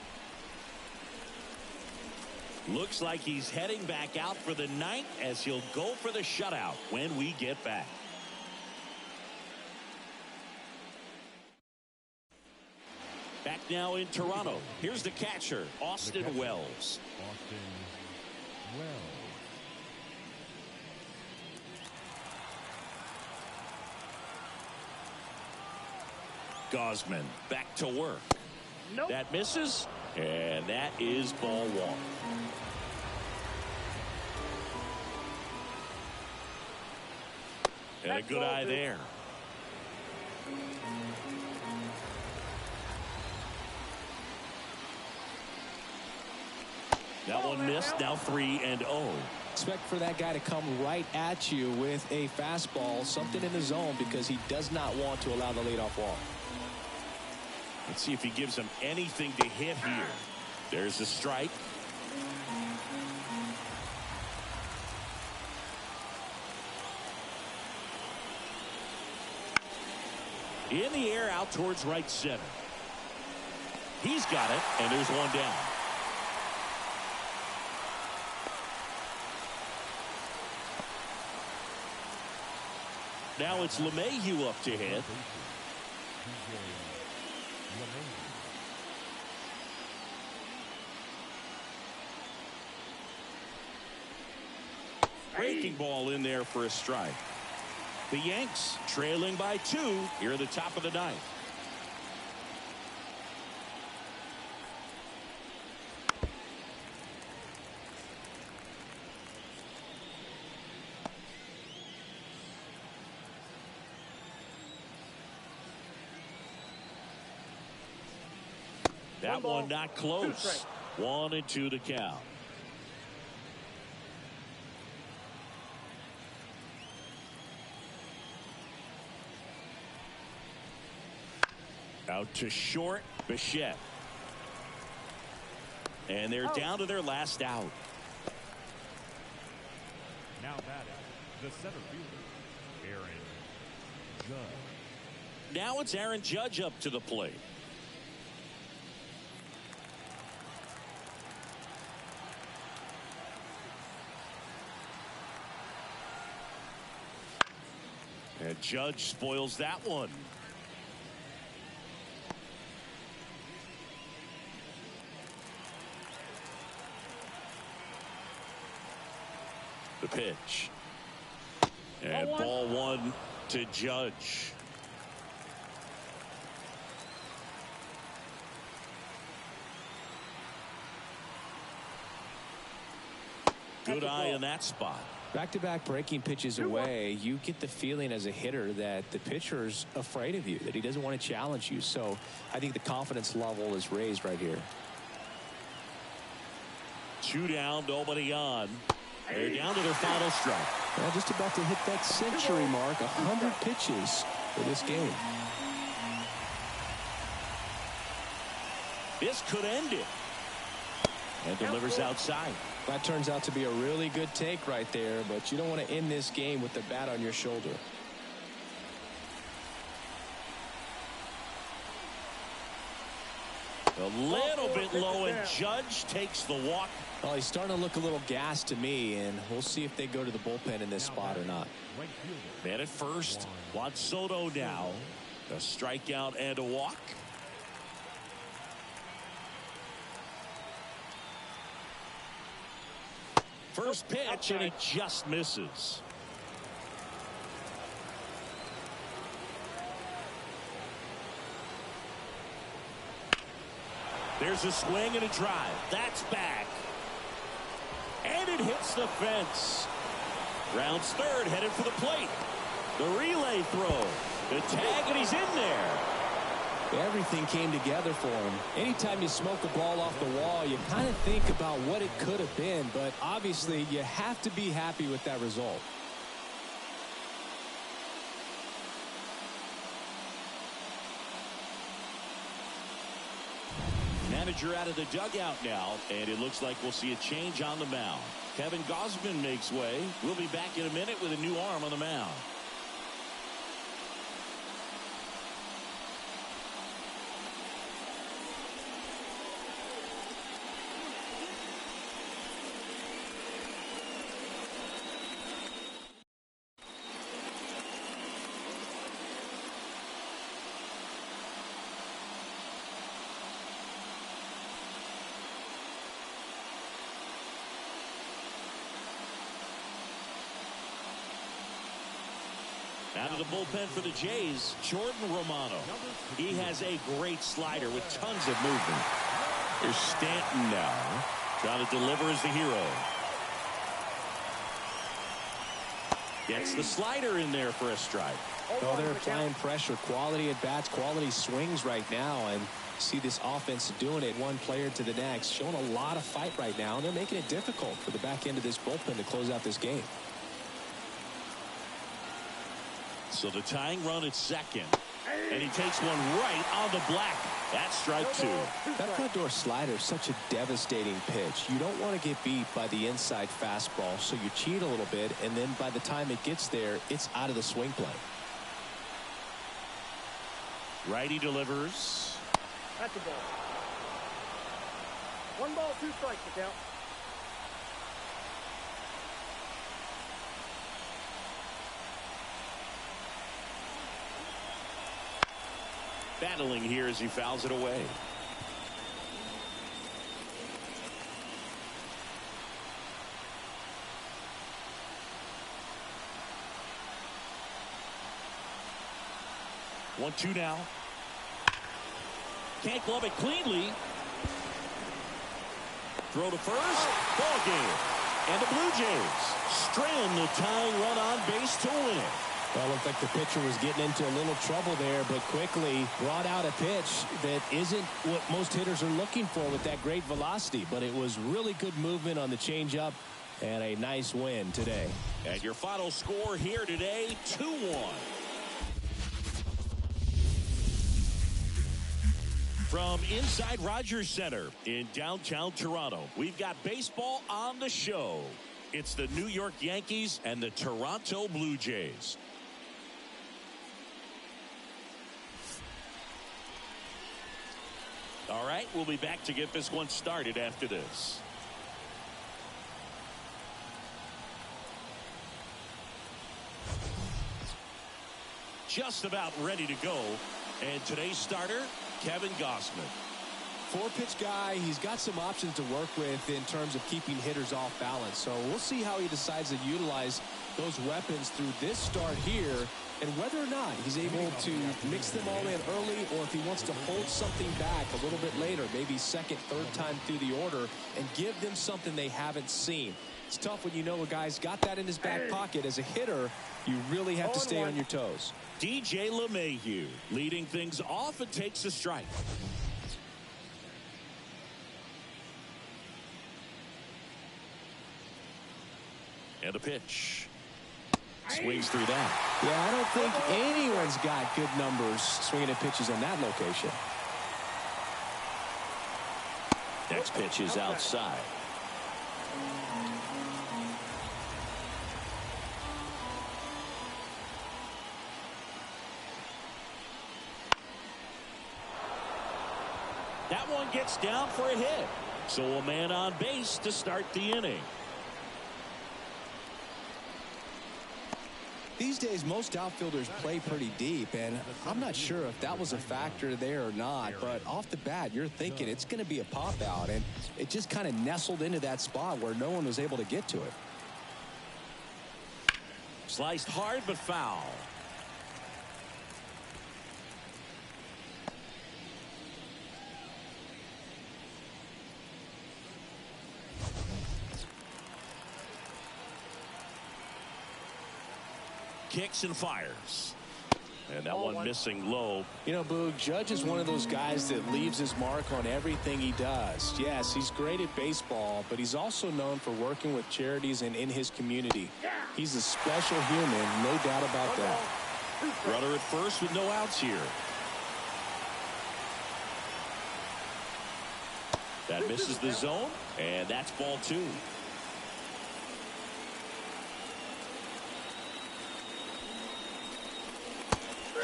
Looks like he's heading back out for the 9th as he'll go for the shutout when we get back. now in Toronto. Here's the catcher, Austin Wells. Austin Wells. Gausman back to work. Nope. That misses, and that is ball one. And a good eye there. That one missed. Now 3-0. Expect for that guy to come right at you with a fastball, something in the zone, because he does not want to allow the leadoff walk. Let's see if he gives him anything to hit here. There's the strike. In the air out towards right center. He's got it, and there's one down. Now it's LeMahieu up to hit. Breaking ball in there for a strike. The Yanks trailing by 2 here at the top of the ninth. That one not close. 1-2 to count. Out to short, Bichette. And they're down to their last out. Now batting, the center fielder, Aaron Judge. Now it's Aaron Judge up to the plate. And Judge spoils that one. The pitch. And ball one to Judge. Good eye in that spot. Back-to-back breaking pitches away, you get the feeling as a hitter that the pitcher's afraid of you, that he doesn't want to challenge you. So I think the confidence level is raised right here. 2 down, nobody on. They're down to their final strike. Well, just about to hit that century mark, 100 pitches for this game. This could end it. And delivers outside. That turns out to be a really good take right there, but you don't want to end this game with the bat on your shoulder. A little bit low, and Judge takes the walk. Well, he's starting to look a little gassed to me, and we'll see if they go to the bullpen in this spot or not. Man at first, Juan Soto now. A strikeout and a walk. First pitch, and he just misses. There's a swing and a drive. That's back. And it hits the fence. Rounds third, headed for the plate. The relay throw. The tag, and he's in there. Everything came together for him. Anytime you smoke a ball off the wall, you kind of think about what it could have been, but obviously you have to be happy with that result. Manager out of the dugout now, and it looks like we'll see a change on the mound. Kevin Gausman makes way. We'll be back in a minute with a new arm on the mound. into the bullpen for the Jays, Jordan Romano. He has a great slider with tons of movement. Here's Stanton now, trying to deliver as the hero. Gets the slider in there for a strike. Oh, they're applying pressure. Quality at bats, quality swings right now. And see this offense doing it one player to the next. Showing a lot of fight right now. And they're making it difficult for the back end of this bullpen to close out this game. So the tying run at second. And he takes one right on the black. That's strike two. That front door slider is such a devastating pitch. You don't want to get beat by the inside fastball, so you cheat a little bit, and then by the time it gets there, it's out of the swing plane. Righty delivers. That's a ball. 1 ball, 2 strikes to count. Battling here as he fouls it away. One, two now. Can't glove it cleanly. Throw to first. Ball game. And the Blue Jays strand the tying run on base to win it. Well, it looked like the pitcher was getting into a little trouble there, but quickly brought out a pitch that isn't what most hitters are looking for with that great velocity. But it was really good movement on the changeup and a nice win today. And your final score here today, 2-1. From inside Rogers Center in downtown Toronto, we've got baseball on the show. It's the New York Yankees and the Toronto Blue Jays. All right, we'll be back to get this one started after this. Just about ready to go. And today's starter, Kevin Gausman. 4-pitch guy. He's got some options to work with in terms of keeping hitters off balance. So we'll see how he decides to utilize those weapons through this start here, and whether or not he's able to mix them all in early, or if he wants to hold something back a little bit later, maybe second, third time through the order, and give them something they haven't seen. It's tough when you know a guy's got that in his back pocket. As a hitter, you really have to stay on your toes. DJ LeMahieu leading things off and takes a strike. And a pitch. Swings through that. Yeah, I don't think anyone's got good numbers swinging at pitches on that location. Next pitch is outside. That one gets down for a hit. So a man on base to start the inning. These days, most outfielders play pretty deep, and I'm not sure if that was a factor there or not, but off the bat, you're thinking it's going to be a pop out, and it just kind of nestled into that spot where no one was able to get to it. Sliced hard but foul. Kicks and fires. And that one missing low. You know, Boog, Judge is one of those guys that leaves his mark on everything he does. Yes, he's great at baseball, but he's also known for working with charities and in his community. He's a special human, no doubt about that. Runner at first with no outs here. That misses the zone, and that's ball 2.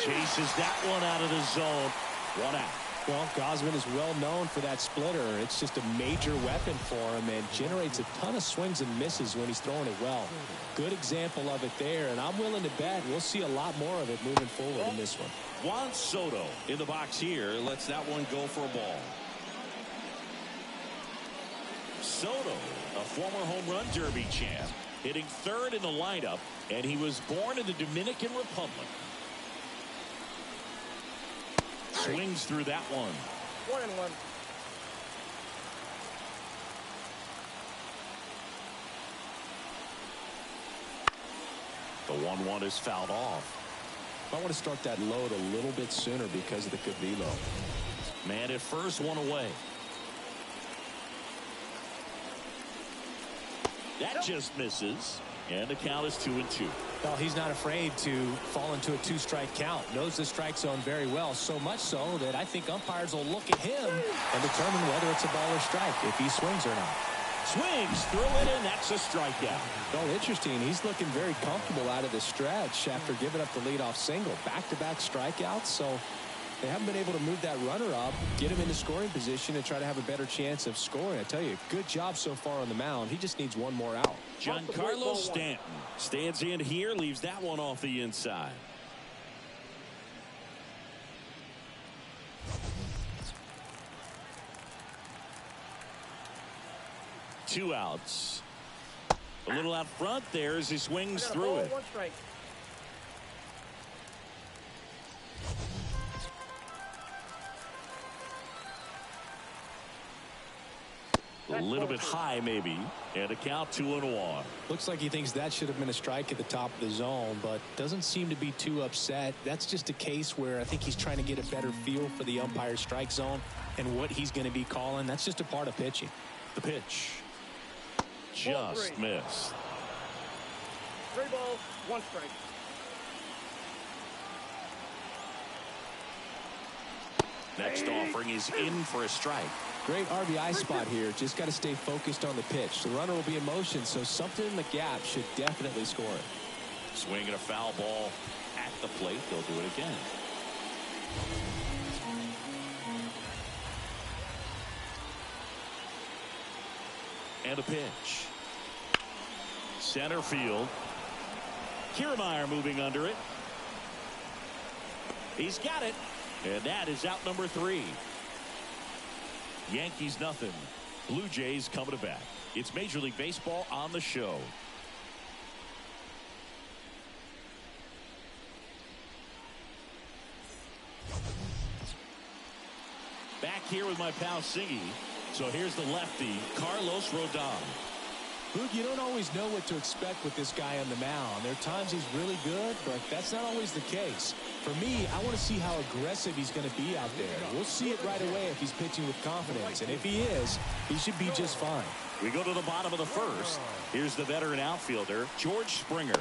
Chases that one out of the zone. 1 out. Well, Gausman is well known for that splitter. It's just a major weapon for him and generates a ton of swings and misses when he's throwing it well. Good example of it there, and I'm willing to bet we'll see a lot more of it moving forward in this one. Juan Soto in the box here lets that one go for a ball. Soto, a former home run derby champ. hitting third in the lineup, and he was born in the Dominican Republic. Swings through that one. 1-1. The 1-1 is fouled off. I want to start that load a little bit sooner because of the could be low. Man at first, one away. That just misses. And the count is 2-2. Well, he's not afraid to fall into a 2-strike count. Knows the strike zone very well, so much so that I think umpires will look at him and determine whether it's a ball or strike, if he swings or not. Swings through it, and that's a strikeout. Well, interesting. He's looking very comfortable out of the stretch after giving up the leadoff single. Back-to-back strikeouts, so they haven't been able to move that runner up, get him into scoring position, and try to have a better chance of scoring. I tell you, good job so far on the mound. He just needs one more out. Giancarlo Stanton stands in here, leaves that one off the inside. Two outs. A little out front there as he swings through it. 1 strike. A little bit high, maybe. And a count 2-1. Looks like he thinks that should have been a strike at the top of the zone, but doesn't seem to be too upset. That's just a case where I think he's trying to get a better feel for the umpire's strike zone and what he's going to be calling. That's just a part of pitching. The pitch. Just missed. 3 balls, 1 strike. Next offering is in for a strike. Great RBI spot here. Just got to stay focused on the pitch. The runner will be in motion, so something in the gap should definitely score it. Swinging a foul ball at the plate. They'll do it again. And a pitch. Center field. Kiermaier moving under it. He's got it. And that is out number 3. Yankees nothing. Blue Jays coming to bat. It's Major League Baseball on the show. Back here with my pal Singy. So here's the lefty, Carlos Rodon. Boog, you don't always know what to expect with this guy on the mound. There are times he's really good, but that's not always the case. For me, I want to see how aggressive he's going to be out there. We'll see it right away if he's pitching with confidence. And if he is, he should be just fine. We go to the bottom of the first. Here's the veteran outfielder, George Springer.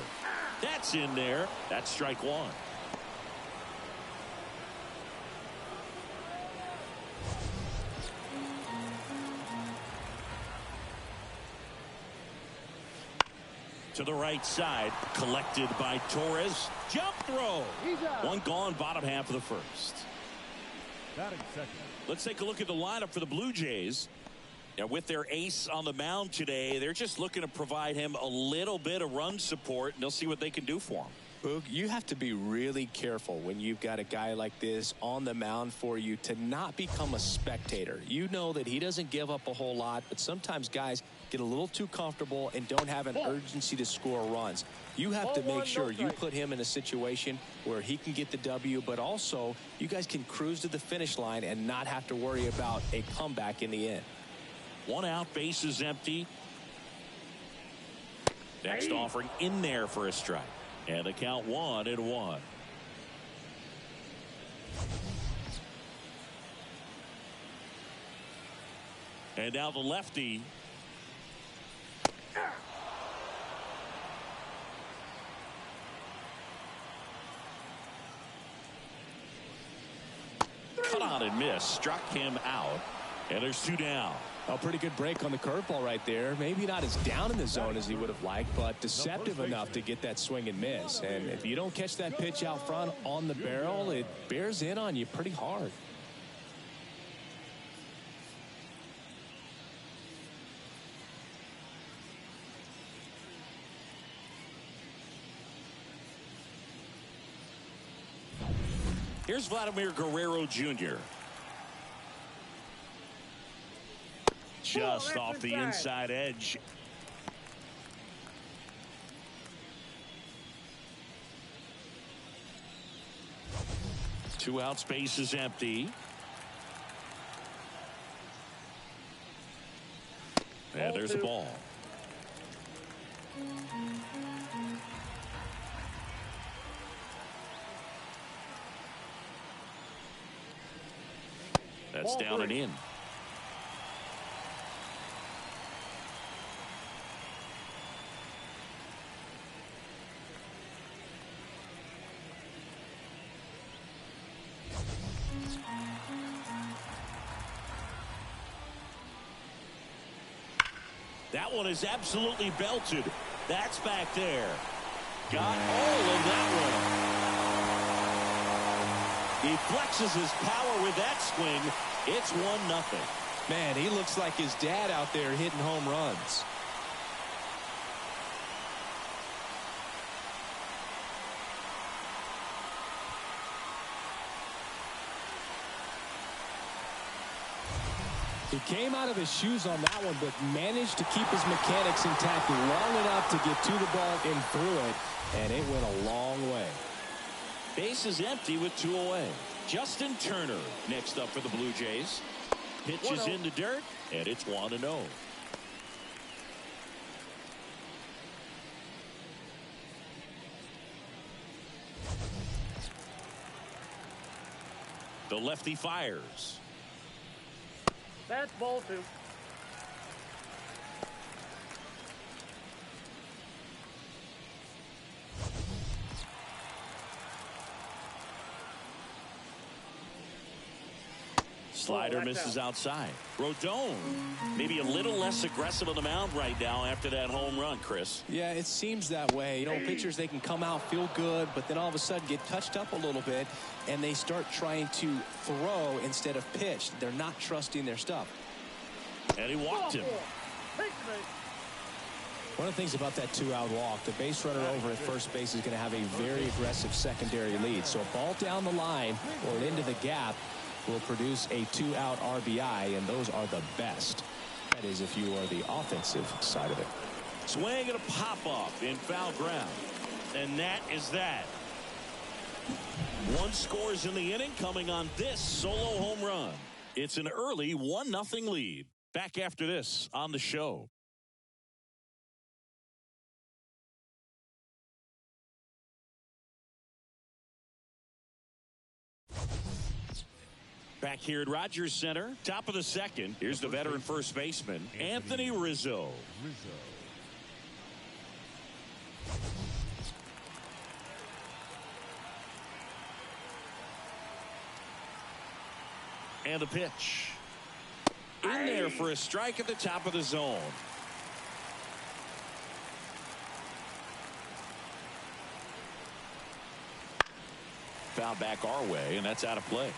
That's in there. That's strike 1. To the right side, collected by Torres. Jump throw. One gone, bottom half of the first. Batting second. Let's take a look at the lineup for the Blue Jays. And with their ace on the mound today, they're just looking to provide him a little bit of run support, and they'll see what they can do for him. Boog, you have to be really careful when you've got a guy like this on the mound for you to not become a spectator. You know that he doesn't give up a whole lot, but sometimes guys get a little too comfortable and don't have an urgency to score runs. You have to make sure you put him in a situation where he can get the W, but also you guys can cruise to the finish line and not have to worry about a comeback in the end. 1 out, base is empty. Next offering in there for a strike. And the count 1-1. And now the lefty. Cut on and miss. Struck him out. And there's 2 down. A pretty good break on the curveball right there. Maybe not as down in the zone as he would have liked, but deceptive enough to get that swing and miss. And if you don't catch that pitch out front on the barrel, it bears in on you pretty hard. Here's Vladimir Guerrero Jr. Just off the inside edge. Two out, space is empty. And there's a ball. That's down and in. That one is absolutely belted. That's back there. Got all of that one. He flexes his power with that swing. It's 1-0. Man, he looks like his dad out there hitting home runs. He came out of his shoes on that one, but managed to keep his mechanics intact long enough to get to the ball and through it, and it went a long way. Base is empty with 2 away. Justin Turner next up for the Blue Jays. Pitches in the dirt, and it's 1-0. The lefty fires. That's ball 2. Slider misses outside. Rodon maybe a little less aggressive on the mound right now after that home run, Chris. Yeah, it seems that way. You know, pitchers, they can come out, feel good, but then all of a sudden get touched up a little bit, and they start trying to throw instead of pitch. They're not trusting their stuff. And he walked him. One of the things about that 2-out walk, the base runner over at first base is going to have a very aggressive secondary lead. So a ball down the line or into the gap will produce a 2-out RBI, and those are the best. That is if you are the offensive side of it. Swing and a pop-off in foul ground. And that is that. 1 scores in the inning coming on this solo home run. It's an early 1-0 lead. Back after this on the show. Back here at Rogers Center, top of the second. Here's the veteran first baseman, Anthony Rizzo. And the pitch. In there for a strike at the top of the zone. Foul back our way, and that's out of play.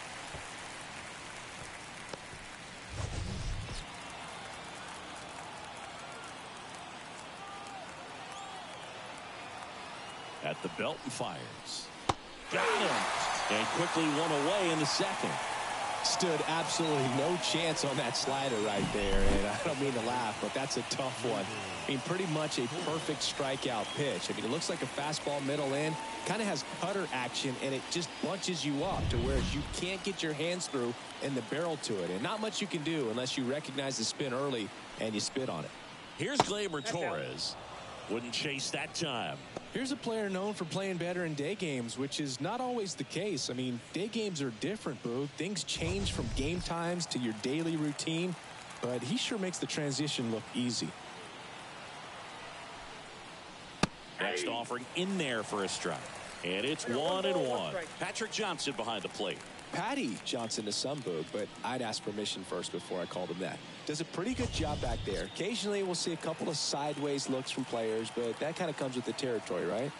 At the belt and fires. Got him. And quickly 1 away in the second. Stood absolutely no chance on that slider right there, and I don't mean to laugh, but that's a tough one. I mean, pretty much a perfect strikeout pitch. I mean, it looks like a fastball middle in, kind of has cutter action, and it just bunches you up to where you can't get your hands through and the barrel to it, and not much you can do unless you recognize the spin early and you spit on it. Here's Gleyber Torres. Wouldn't chase that time. Here's a player known for playing better in day games, which is not always the case. I mean, day games are different, Boo. Things change from game times to your daily routine, but he sure makes the transition look easy. Next offering in there for a strike. And it's 1-1. Patrick Johnson behind the plate. Patty Johnson to some, Boo, but I'd ask permission first before I called him that. Does a pretty good job back there. Occasionally we'll see a couple of sideways looks from players, but that kind of comes with the territory, right?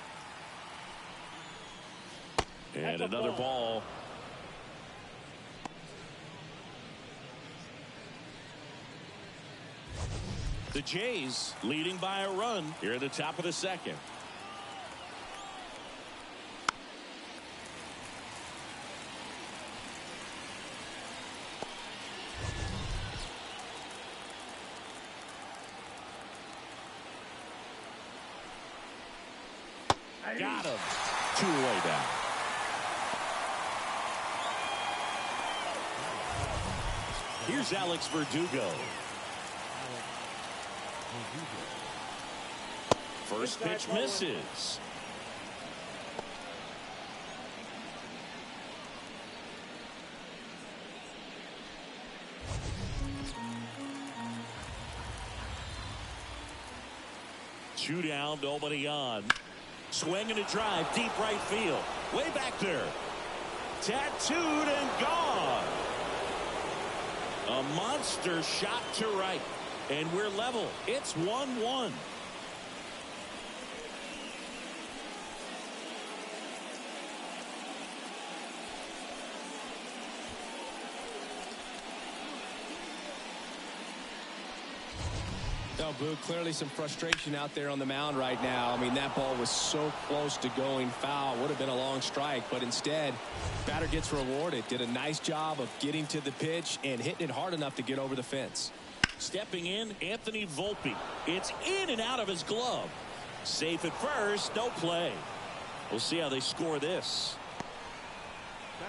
And another ball. The Jays leading by a run here at the top of the second. Got him. 2 away down. Here's Alex Verdugo. First pitch misses. Two down, nobody on. Swing and a drive, deep right field. Way back there. Tattooed and gone. A monster shot to right. And we're level. It's 1-1. No, Boo, clearly some frustration out there on the mound right now. I mean, that ball was so close to going foul. Would have been a long strike, but instead, batter gets rewarded. Did a nice job of getting to the pitch and hitting it hard enough to get over the fence. Stepping in, Anthony Volpe. It's in and out of his glove. Safe at first, no play. We'll see how they score this.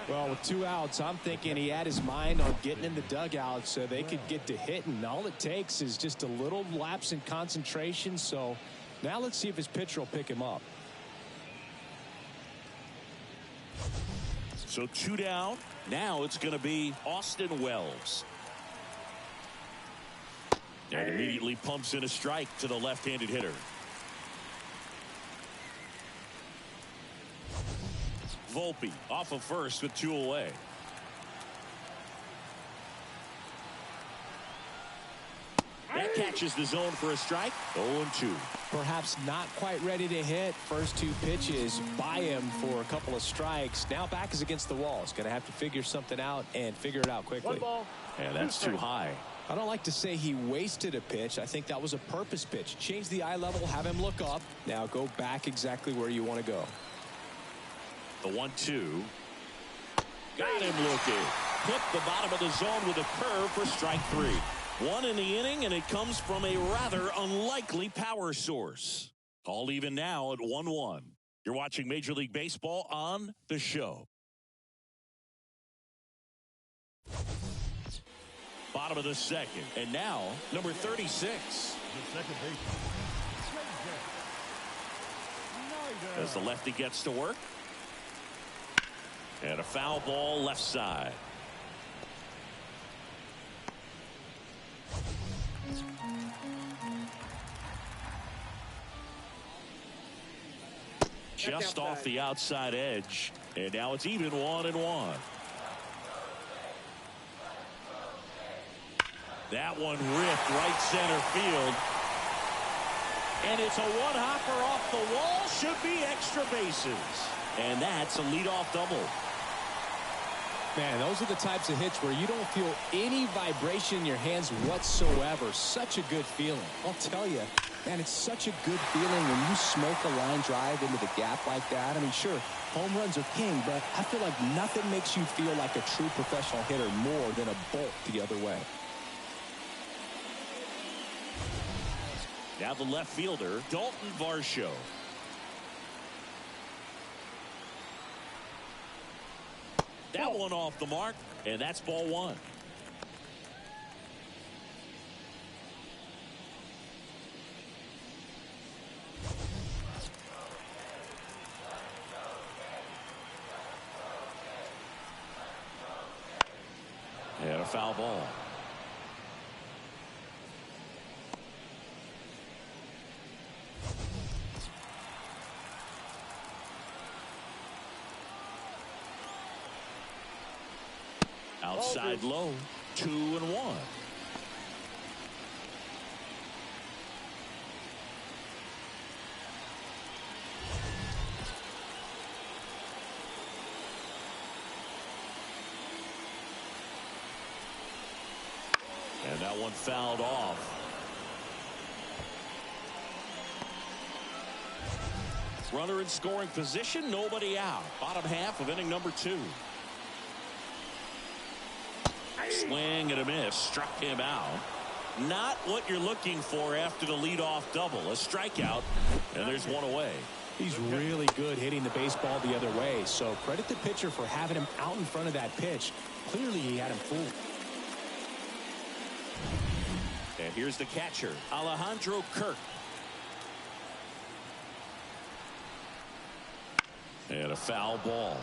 Well, with 2 outs, I'm thinking he had his mind on getting in the dugout so they could get to hitting. All it takes is just a little lapse in concentration. So now let's see if his pitcher will pick him up. So 2 down. Now it's going to be Austin Wells. And immediately pumps in a strike to the left-handed hitter. Volpe off of first with 2 away. That catches the zone for a strike. 0-2. Perhaps not quite ready to hit. First 2 pitches by him for a couple of strikes. Now back is against the wall. He's going to have to figure something out and figure it out quickly. 1 ball. And that's too high. I don't like to say he wasted a pitch. I think that was a purpose pitch. Change the eye level, have him look up. Now go back exactly where you want to go. The 1-2. Got him looking. Hit the bottom of the zone with a curve for strike 3. 1 in the inning, and it comes from a rather unlikely power source. All even now at 1-1. You're watching Major League Baseball on The Show. Bottom of the second. And now, number 36. The second baseman. As the lefty gets to work. And a foul ball left side. Just off the outside edge. And now it's even 1-1. That one ripped right center field. And it's a one-hopper off the wall. Should be extra bases. And that's a leadoff double. Man, those are the types of hits where you don't feel any vibration in your hands whatsoever. Such a good feeling. I'll tell you, man, it's such a good feeling when you smoke a line drive into the gap like that. I mean, sure, home runs are king, but I feel like nothing makes you feel like a true professional hitter more than a bolt the other way. Now the left fielder, Dalton Varsho. That one off the mark, and that's ball 1. And a foul ball. Outside low, 2-1. And that one fouled off. Runner in scoring position, nobody out. Bottom half of inning number 2. Swing and a miss, struck him out. Not what you're looking for after the leadoff double. A strikeout, and there's one away. He's really good hitting the baseball the other way, so credit the pitcher for having him out in front of that pitch. Clearly he had him fooled. And here's the catcher, Alejandro Kirk. And a foul ball.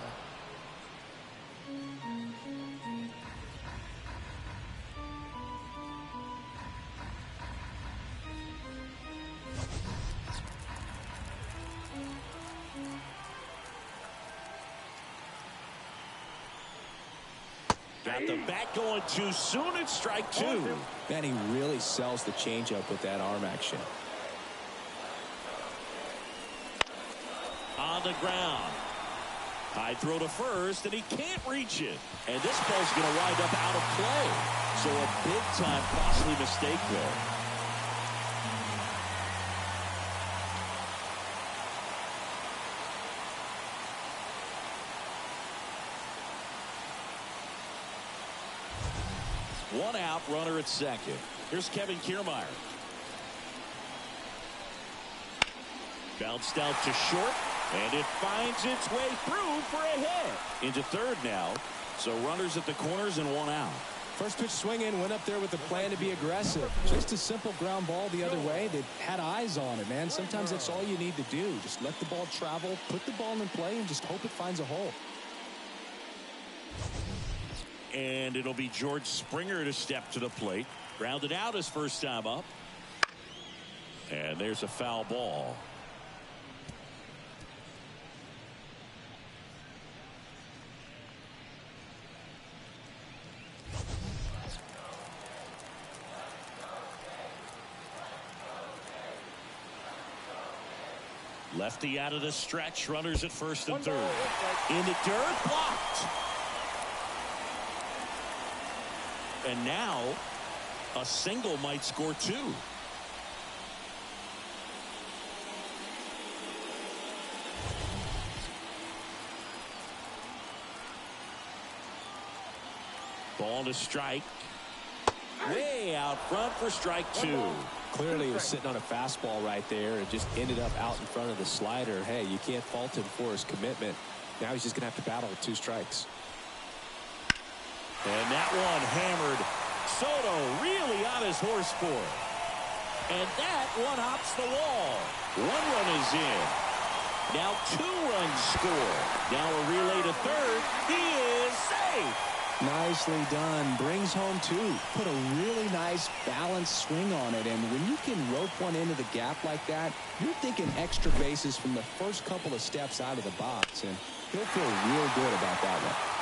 Got the bat going too soon. It's strike two. Man, he really sells the changeup with that arm action. On the ground. High throw to first, and he can't reach it. And this ball's going to wind up out of play. So a big-time costly mistake there. One out, runner at second. Here's Kevin Kiermaier. Bounced out to short, and it finds its way through for a hit. Into third now, so runners at the corners and one out. First pitch swinging, went up there with a plan to be aggressive. Just a simple ground ball the other way. They had eyes on it, man. Sometimes that's all you need to do. Just let the ball travel, put the ball in play, and just hope it finds a hole. And it'll be George Springer to step to the plate. Grounded out his first time up. And there's a foul ball. Lefty out of the stretch. Runners at first and third. In the dirt. Blocked. And now a single might score two. Ball to strike. Way out front for strike two. Clearly he was sitting on a fastball right there and just ended up out in front of the slider. Hey, you can't fault him for his commitment. Now he's just going to have to battle with two strikes. And that one hammered. Soto really on his horse for it. And that one hops the wall. One run is in. Now two runs score. Now a relay to third. He is safe. Nicely done. Brings home two. Put a really nice balanced swing on it. And when you can rope one into the gap like that, you're thinking extra bases from the first couple of steps out of the box. And he'll feel real good about that one.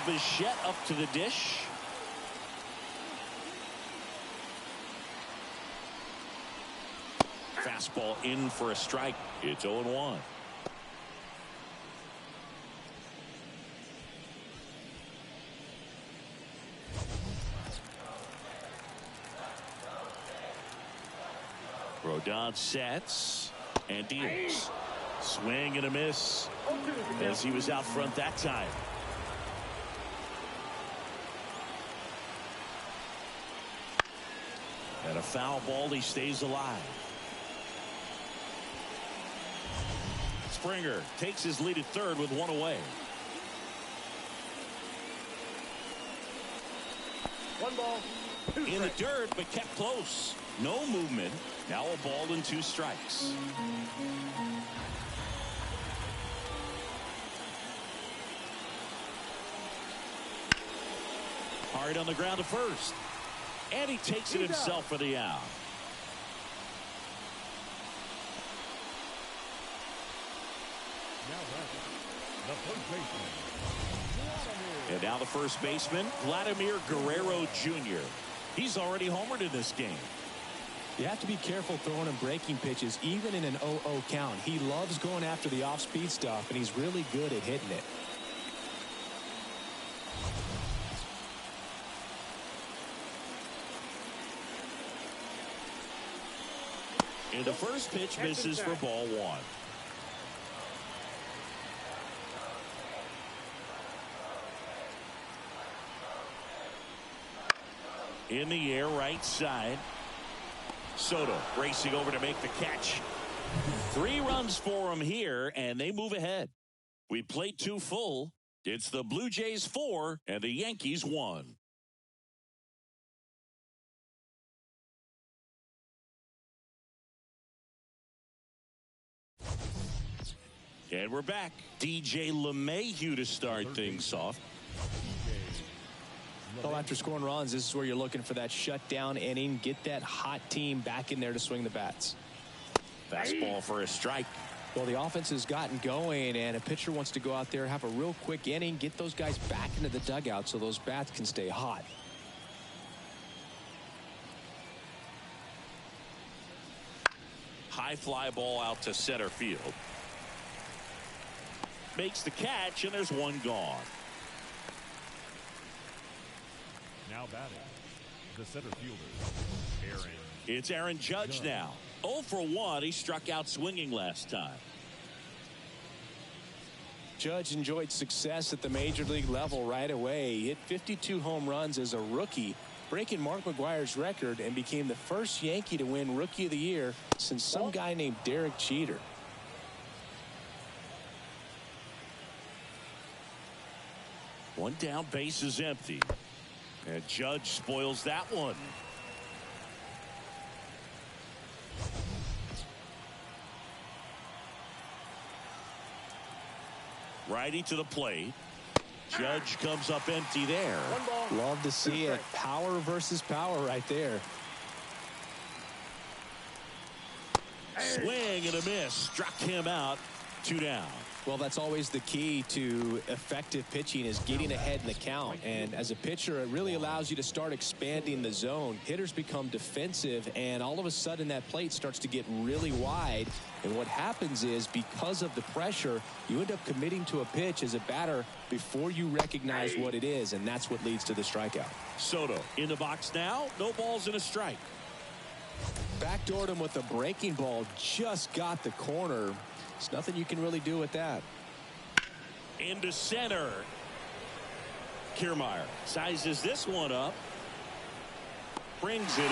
Bichette up to the dish. Fastball in for a strike. It's 0-1. Rodon sets and deals. Swing and a miss as he was out front that time. And a foul ball. He stays alive. Springer takes his lead at third with one away. One ball, two in the strikes. dirt, but kept close. No movement. Now a ball and two strikes. Hard on the ground to first. And he takes it himself for the out. The first baseman. And now the first baseman, Vladimir Guerrero Jr. He's already homered in this game. You have to be careful throwing him breaking pitches, even in an 0-0 count. He loves going after the off-speed stuff, and he's really good at hitting it. And the first pitch misses for ball one. In the air, right side. Soto racing over to make the catch. 3 runs for him here, and they move ahead. We played 2 full. It's the Blue Jays 4 and the Yankees 1. And we're back. DJ LeMahieu to start things off. Well, after scoring runs, this is where you're looking for that shutdown inning. Get that hot team back in there to swing the bats. Fastball for a strike. Well, the offense has gotten going, and a pitcher wants to go out there, have a real quick inning, get those guys back into the dugout so those bats can stay hot. High fly ball out to center field. Makes the catch, and there's one gone. Now batting, the center fielder, Aaron. It's Aaron Judge now. 0 for 1. He struck out swinging last time. Judge enjoyed success at the major league level right away. He hit 52 home runs as a rookie, breaking Mark McGwire's record, and became the first Yankee to win Rookie of the Year since some guy named Derek Jeter. One down, base is empty. And Judge spoils that one. Righty to the plate. Judge comes up empty there. Love to see it. Power versus power right there. Swing and a miss. Struck him out. 2 down. Well, that's always the key to effective pitching, is getting ahead in the count. And as a pitcher, it really allows you to start expanding the zone. Hitters become defensive, and all of a sudden that plate starts to get really wide. And what happens is, because of the pressure, you end up committing to a pitch as a batter before you recognize what it is, and that's what leads to the strikeout. Soto in the box now. No balls and a strike. Backdoored him with a breaking ball. Just got the corner. There's nothing you can really do with that. Into center. Kiermaier sizes this one up. Brings it in.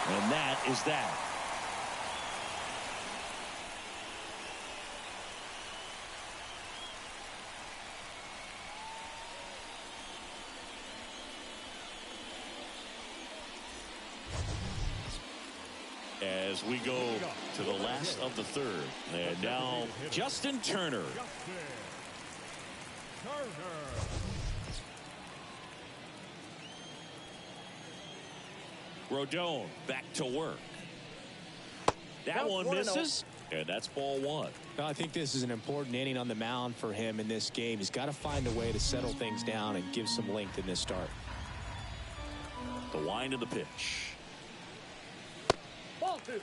And that is that. As we go to the last of the 3rd. And now Justin Turner. Rodon back to work. That one misses, and that's ball 1. Well, I think this is an important inning on the mound for him in this game. He's got to find a way to settle things down and give some length in this start. The wind of the pitch. Ball 2.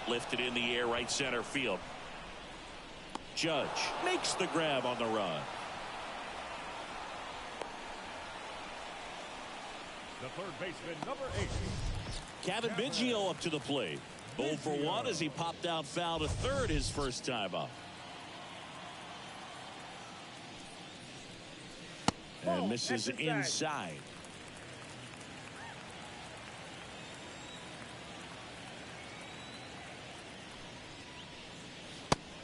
Lifted in the air, right center field. Judge makes the grab on the run. The third baseman, number 8. Kevin Biggio up to the plate. 0 for 1 as he popped out foul to third his first time up. And misses inside.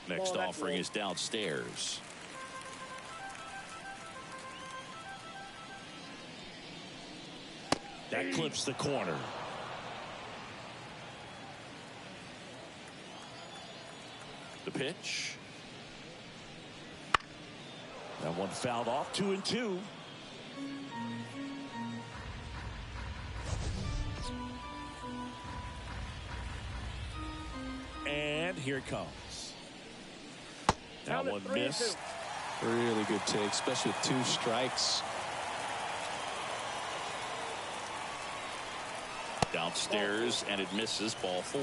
Next offering is downstairs. That clips the corner. The pitch. That one fouled off. 2-2. And here it comes. That one missed. Really good take, especially with 2 strikes. Downstairs, and it misses, ball 4.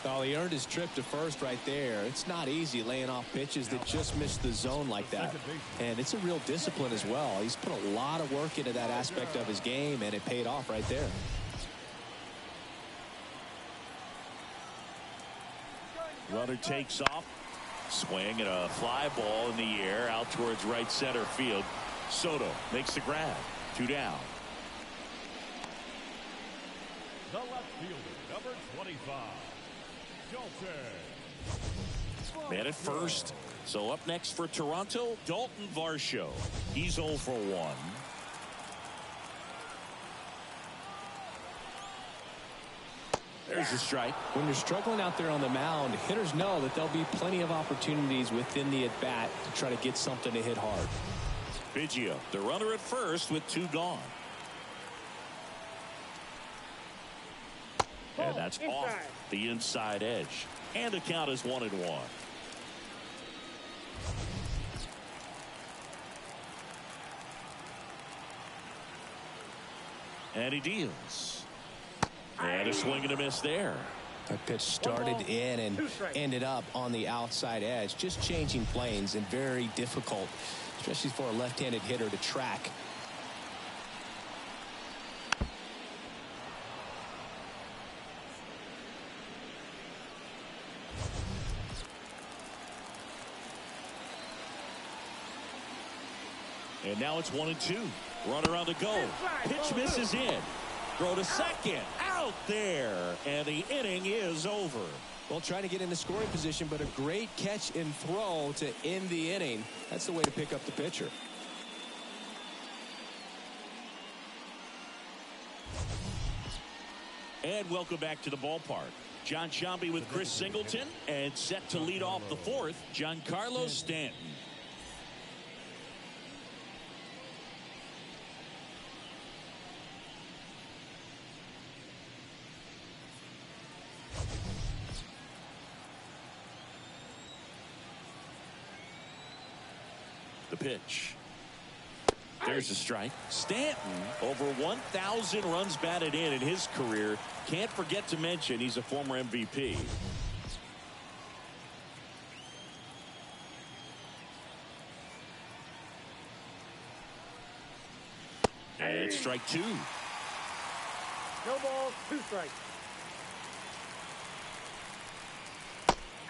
Oh, he earned his trip to first right there. It's not easy laying off pitches that just miss the zone like that. And it's a real discipline as well. He's put a lot of work into that aspect of his game, and it paid off right there. Runner takes off. Swing and a fly ball in the air out towards right center field. Soto makes the grab. 2 down. The left fielder, number 25, Dalton. Man at first. So up next for Toronto, Dalton Varsho. He's 0 for 1. There's a strike. When you're struggling out there on the mound, hitters know that there'll be plenty of opportunities within the at-bat to try to get something to hit hard. Biggio, the runner at first with 2 gone. And that's off the inside edge. And the count is 1-1. And he deals. And a swing and a miss there. That pitch started in and ended up on the outside edge. Just changing planes and very difficult, especially for a left-handed hitter to track. And now it's 1-2. Runner on the go. Pitch misses in. Throw to second. Out there. And the inning is over. Well, trying to get into scoring position, but a great catch and throw to end the inning. That's the way to pick up the pitcher. And welcome back to the ballpark. John Sciambi with Chris Singleton. And set to lead off the 4th, Giancarlo Stanton. The pitch. There's a strike. Stanton, over 1,000 runs batted in his career. Can't forget to mention he's a former MVP. And strike 2. No ball, 2 strikes.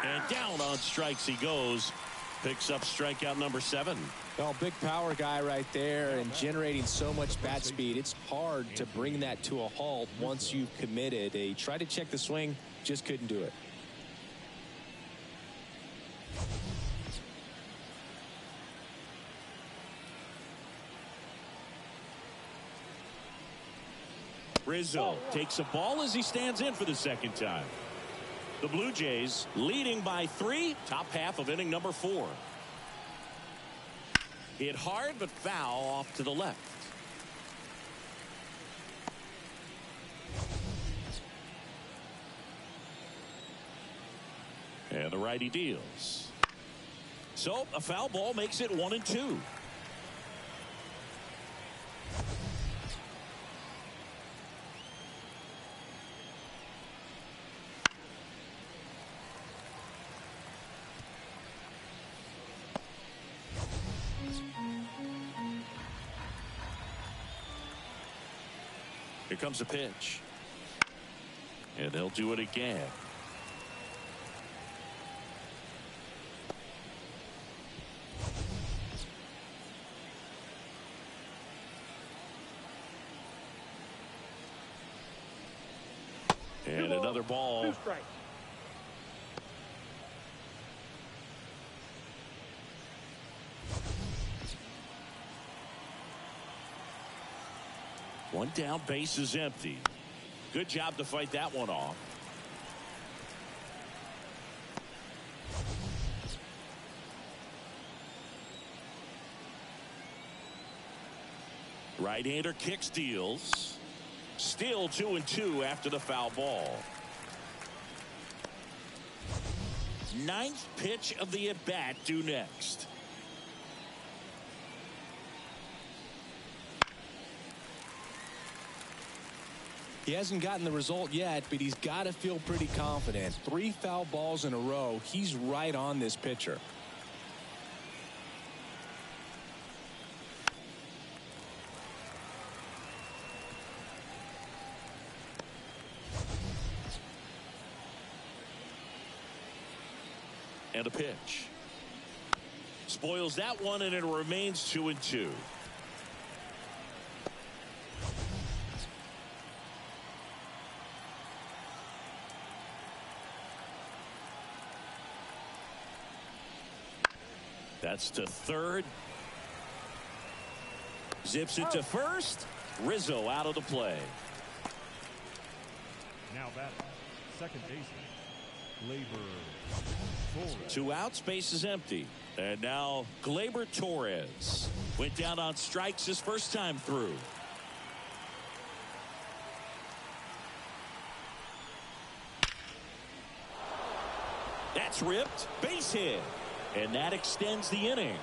And down on strikes he goes. Picks up strikeout number 7. Well, big power guy right there and generating so much bat speed. It's hard to bring that to a halt once you've committed. He tried to check the swing, just couldn't do it. Rizzo takes a ball as he stands in for the 2nd time. The Blue Jays leading by 3, top half of inning number 4. Hit hard but foul off to the left. And the righty deals. So a foul ball makes it 1-2. Here comes a pitch. And they'll do it again. And another ball. 2 strikes. One down, base is empty. Good job to fight that one off. Right-hander kicks, deals. Still 2-2 after the foul ball. 9th pitch of the at-bat due next. He hasn't gotten the result yet, but he's got to feel pretty confident. 3 foul balls in a row. He's right on this pitcher. And a pitch. Spoils that one, and it remains 2-2. That's to third. Zips it to first. Rizzo out of the play. Now batting, second baseman, Gleyber. 2 outs, base is empty. And now Gleyber Torres went down on strikes his first time through. That's ripped. Base hit. And that extends the inning.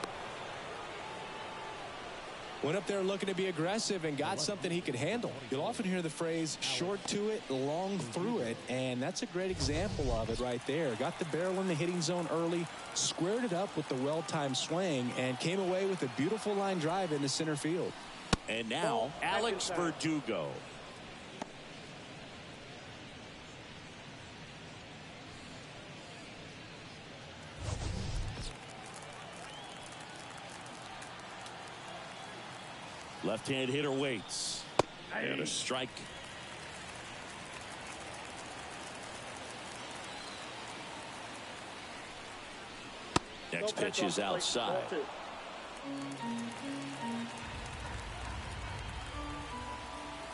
Went up there looking to be aggressive and got something he could handle. You'll often hear the phrase short to it, long through it, and that's a great example of it right there. Got the barrel in the hitting zone early, squared it up with the well-timed swing, and came away with a beautiful line drive into center field. And now Alex Verdugo. Left-hand hitter waits. And a strike. Next pitch is outside.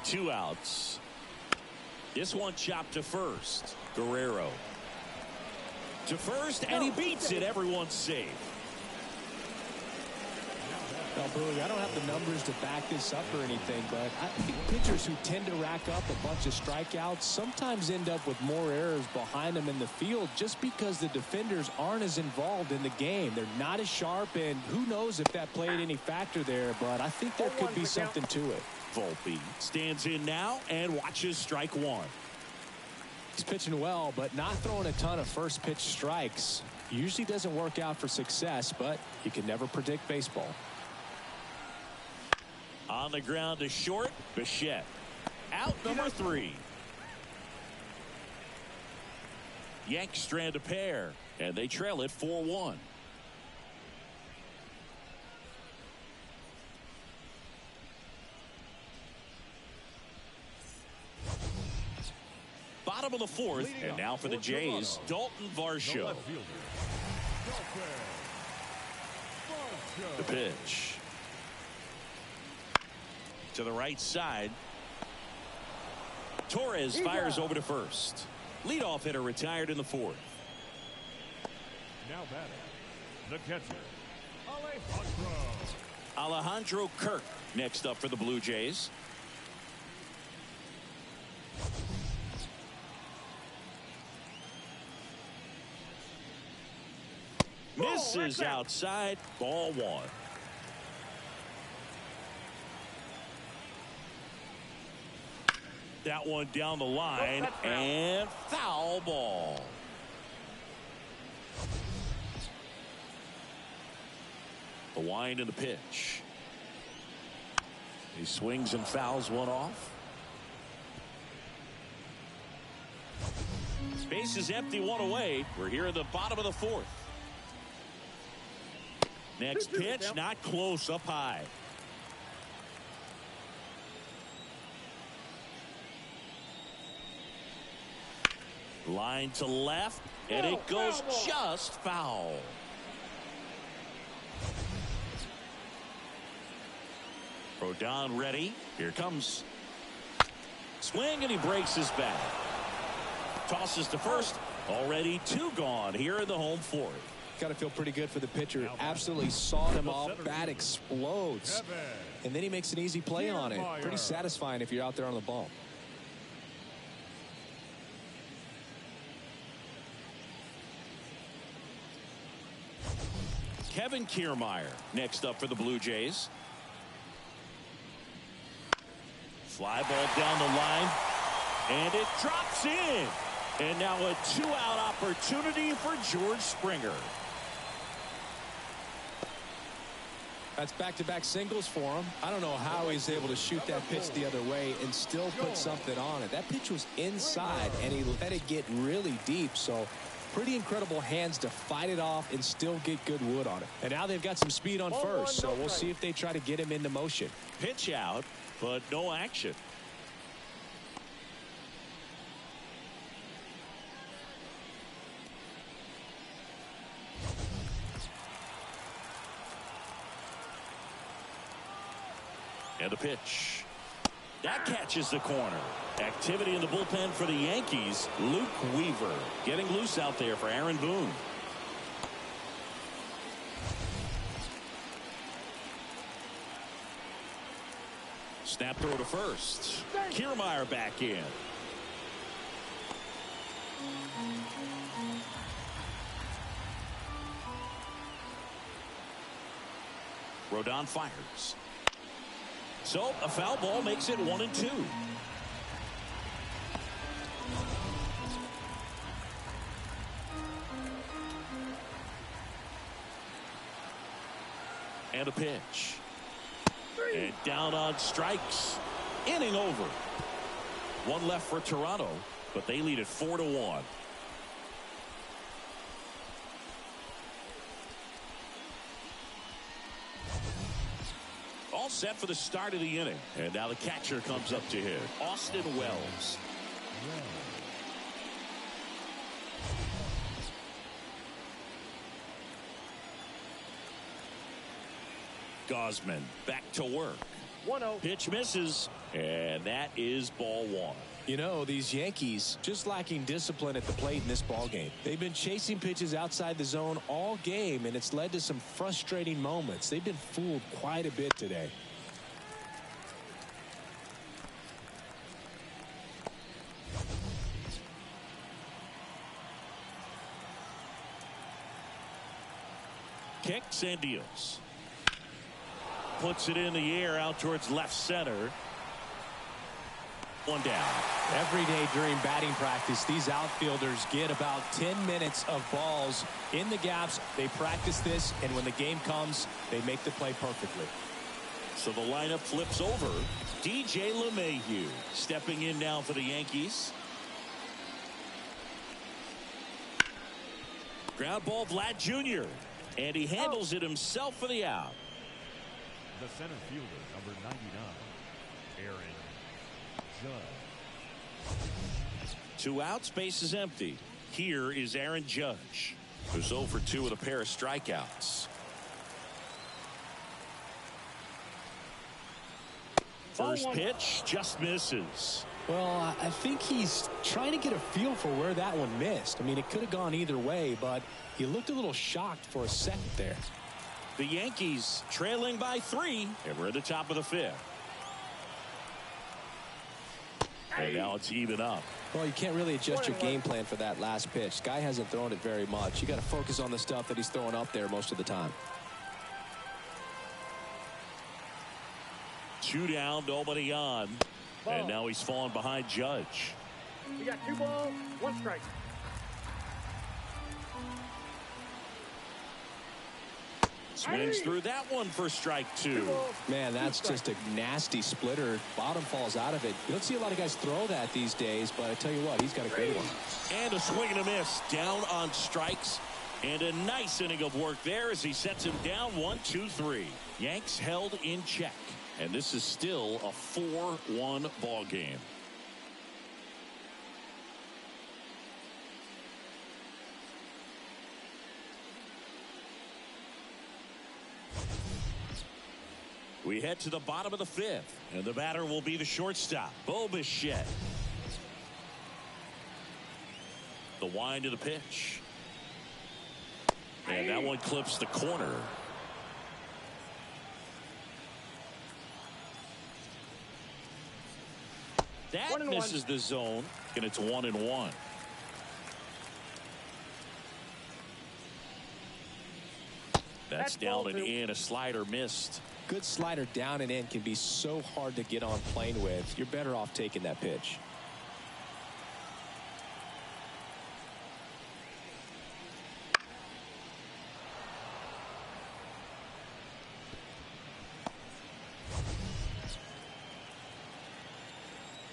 2 outs. This one chopped to first. Guerrero. To first, and he beats it. Everyone's safe. Well, Bowie, I don't have the numbers to back this up or anything, but I think pitchers who tend to rack up a bunch of strikeouts sometimes end up with more errors behind them in the field just because the defenders aren't as involved in the game. They're not as sharp, and who knows if that played any factor there, but I think there could be something to it. Volpe stands in now and watches strike one. He's pitching well, but not throwing a ton of first pitch strikes. Usually doesn't work out for success, but you can never predict baseball. On the ground to short, Bichette. Out number 3. Yanks strand a pair, and they trail it 4-1. Bottom of the 4th, and now for the Jays, Dalton Varsho. The pitch. To the right side. Torres fires over to first. Leadoff hitter retired in the 4th. Now batting, the catcher, Alejandro Kirk next up for the Blue Jays. Misses outside. Ball 1. That one down the line, and foul ball. The wind and the pitch. He swings and fouls one off. Base is empty, 1 away. We're here in the bottom of the 4th. Next pitch, not close, up high. Line to left, and it goes just foul. Rodon ready. Here comes. Swing, and he breaks his back. Tosses to first. Already 2 gone here in the home 4th. Got to feel pretty good for the pitcher. Absolutely sawed him off. Bat explodes. And then he makes an easy play on it. Pretty satisfying if you're out there on the ball. Kevin Kiermaier next up for the Blue Jays. Fly ball down the line, and it drops in. And now a 2-out opportunity for George Springer. That's back-to-back singles for him. I don't know how he's able to shoot that pitch the other way and still put something on it. That pitch was inside, and he let it get really deep. So pretty incredible hands to fight it off and still get good wood on it. And now they've got some speed on first, so we'll see if they try to get him into motion. Pitch out, but no action. And the pitch. That catches the corner. Activity in the bullpen for the Yankees. Luke Weaver getting loose out there for Aaron Boone. Snap throw to first. Kiermaier back in. Rodon fires. So a foul ball makes it 1-2. And a pitch. And down on strikes. Inning over. One left for Toronto, but they lead it 4-1. All set for the start of the inning. And now the catcher comes up to hit. Austin Wells. Gausman back to work. 1-0. Pitch misses, and that is ball one. You know, these Yankees just lacking discipline at the plate in this ball game. They've been chasing pitches outside the zone all game, and it's led to some frustrating moments. They've been fooled quite a bit today. Kicks and deals. Puts it in the air out towards left center. One down. Every day during batting practice, these outfielders get about 10 minutes of balls in the gaps. They practice this, and when the game comes, they make the play perfectly. So the lineup flips over. DJ LeMahieu stepping in now for the Yankees. Ground ball, Vlad Jr. And he handles it himself for the out. The center fielder, number 99, Aaron Judge. 2 outs, base is empty. Here is Aaron Judge, who's 0 for 2 with a pair of strikeouts. First pitch just misses. Well, I think he's trying to get a feel for where that one missed. I mean, it could have gone either way, but he looked a little shocked for a second there. The Yankees trailing by 3, and we're at the top of the 5th. And now it's even up. Well, you can't really adjust your game plan for that last pitch. Guy hasn't thrown it very much. You got to focus on the stuff that he's throwing up there most of the time. 2 down, nobody on. And now he's fallen behind Judge. We got 2 balls, 1 strike. Swings through that one for strike 2. Man, that's just a nasty splitter. Bottom falls out of it. You don't see a lot of guys throw that these days, but I tell you what, he's got a great one. And a swing and a miss. Down on strikes. And a nice inning of work there as he sets him down 1-2-3. Yanks held in check. And this is still a 4-1 ball game. We head to the bottom of the 5th, and the batter will be the shortstop, Bo Bichette. The wind of the pitch. And that one clips the corner. That misses the zone, and it's 1-1. That's down and in. A slider missed. Good slider down and in can be so hard to get on plane with. You're better off taking that pitch.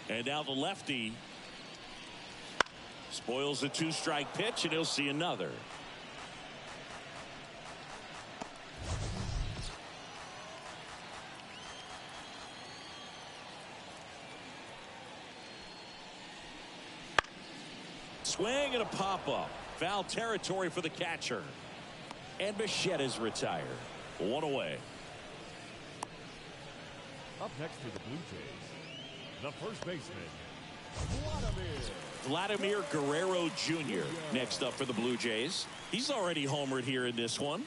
And now the lefty spoils the 2-strike pitch, and he'll see another. Swing and a pop-up. Foul territory for the catcher. And Bichette is retired. 1 away. Up next for the Blue Jays, the first baseman, Vladimir Guerrero Jr. next up for the Blue Jays. He's already homered here in this one.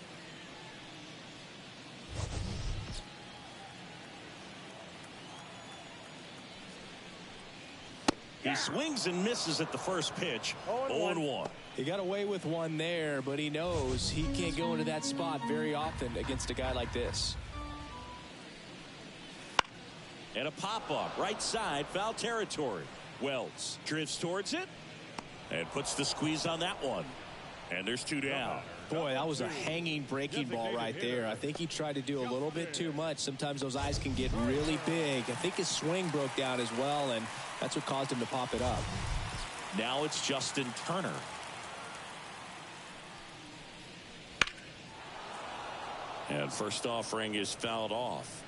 He swings and misses at the first pitch. 0-1. He got away with one there, but he knows he can't go into that spot very often against a guy like this. And a pop-up right side, foul territory. Wells drifts towards it and puts the squeeze on that one. And there's 2 down. Boy, that was a hanging breaking ball right there. I think he tried to do a little bit too much. Sometimes those eyes can get really big. I think his swing broke down as well, and that's what caused him to pop it up. Now it's Justin Turner. And first offering is fouled off.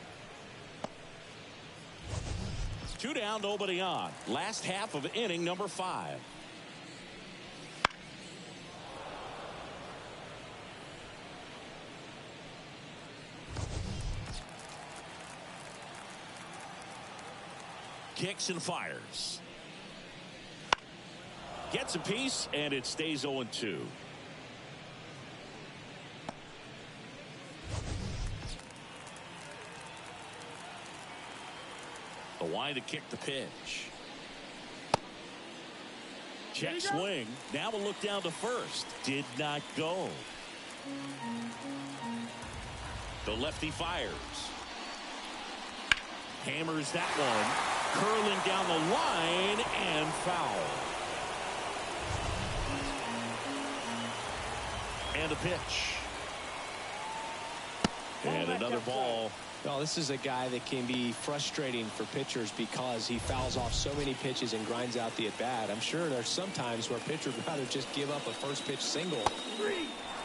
2 down, nobody on. Last half of inning number 5. Kicks and fires. Gets a piece, and it stays 0-2. The wide to kick the pitch. Check swing. Now a look down to first. Did not go. The lefty fires. Hammers that one. Curling down the line and foul. And a pitch. And another ball. Well, this is a guy that can be frustrating for pitchers because he fouls off so many pitches and grinds out the at-bat. I'm sure there's some times where a pitcher would rather just give up a first pitch single.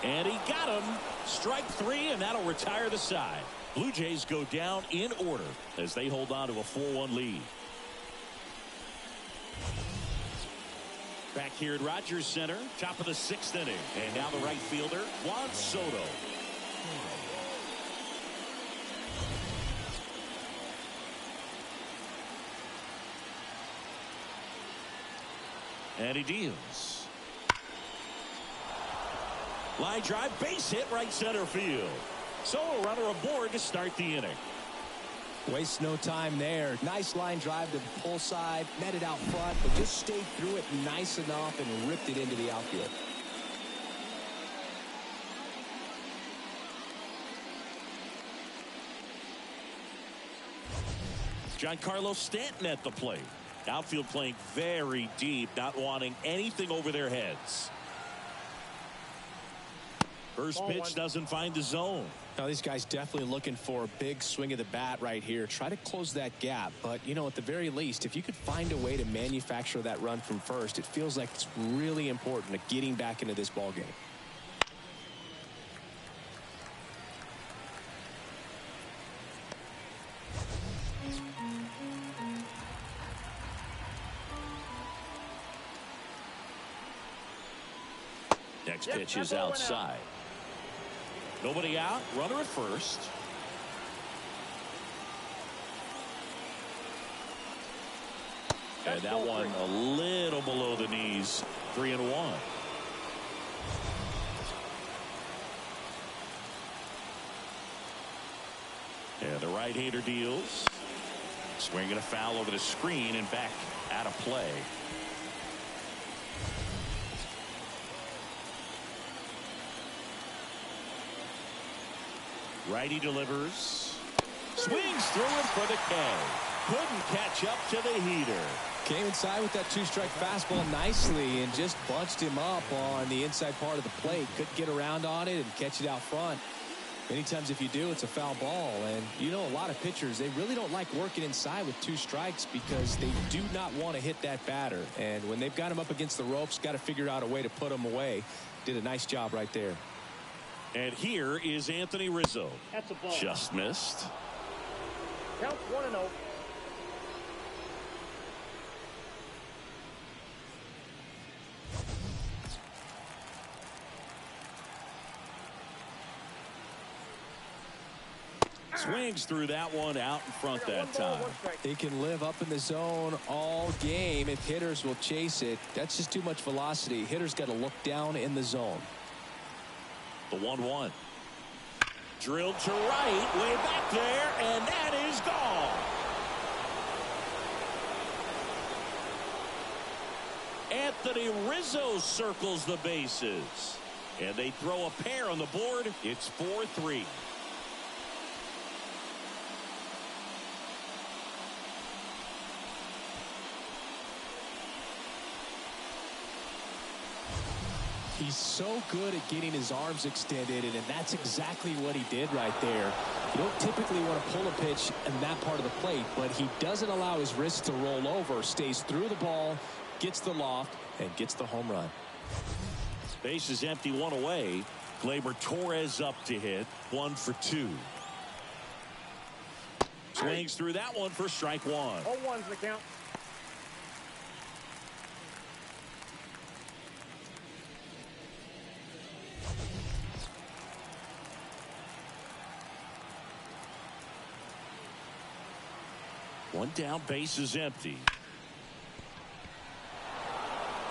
And he got him. Strike 3, and that'll retire the side. Blue Jays go down in order as they hold on to a 4-1 lead. Back here at Rogers Center, top of the 6th inning. And now the right fielder, Juan Soto. And he deals. Line drive, base hit, right center field. So a runner aboard to start the inning. Waste no time there. Nice line drive to the pull side, met it out front, but just stayed through it nice enough and ripped it into the outfield. Giancarlo Stanton at the plate. Outfield playing very deep, not wanting anything over their heads. First pitch doesn't find the zone. Now these guys definitely looking for a big swing of the bat right here. Try to close that gap. But, you know, at the very least, if you could find a way to manufacture that run from first, it feels like it's really important to getting back into this ball game. Next pitch is outside. Nobody out. Runner at first. And that one a little below the knees. 3-1. And the right-hander deals. Swinging a foul over the screen and back out of play. Righty delivers. Swings through it for the K. Couldn't catch up to the heater. Came inside with that 2-strike fastball nicely and just bunched him up on the inside part of the plate. Couldn't get around on it and catch it out front. Many times if you do, it's a foul ball. And you know, a lot of pitchers, they really don't like working inside with 2 strikes because they do not want to hit that batter. And when they've got him up against the ropes, got to figure out a way to put him away. Did a nice job right there. And here is Anthony Rizzo. That's a ball. Just missed. Counts 1-0. Swings through that one out in front that time. He can live up in the zone all game if hitters will chase it. That's just too much velocity. Hitters got to look down in the zone. The 1-1. Drilled to right, way back there, and that is gone. Anthony Rizzo circles the bases. And they throw a pair on the board. It's 4-3. He's so good at getting his arms extended, and that's exactly what he did right there. You don't typically want to pull a pitch in that part of the plate, but he doesn't allow his wrist to roll over, stays through the ball, gets the loft, and gets the home run. Base is empty, one away. Gleyber Torres up to hit. 1 for 2. Swings through that one for strike one. 0-1's the count. One down, base is empty.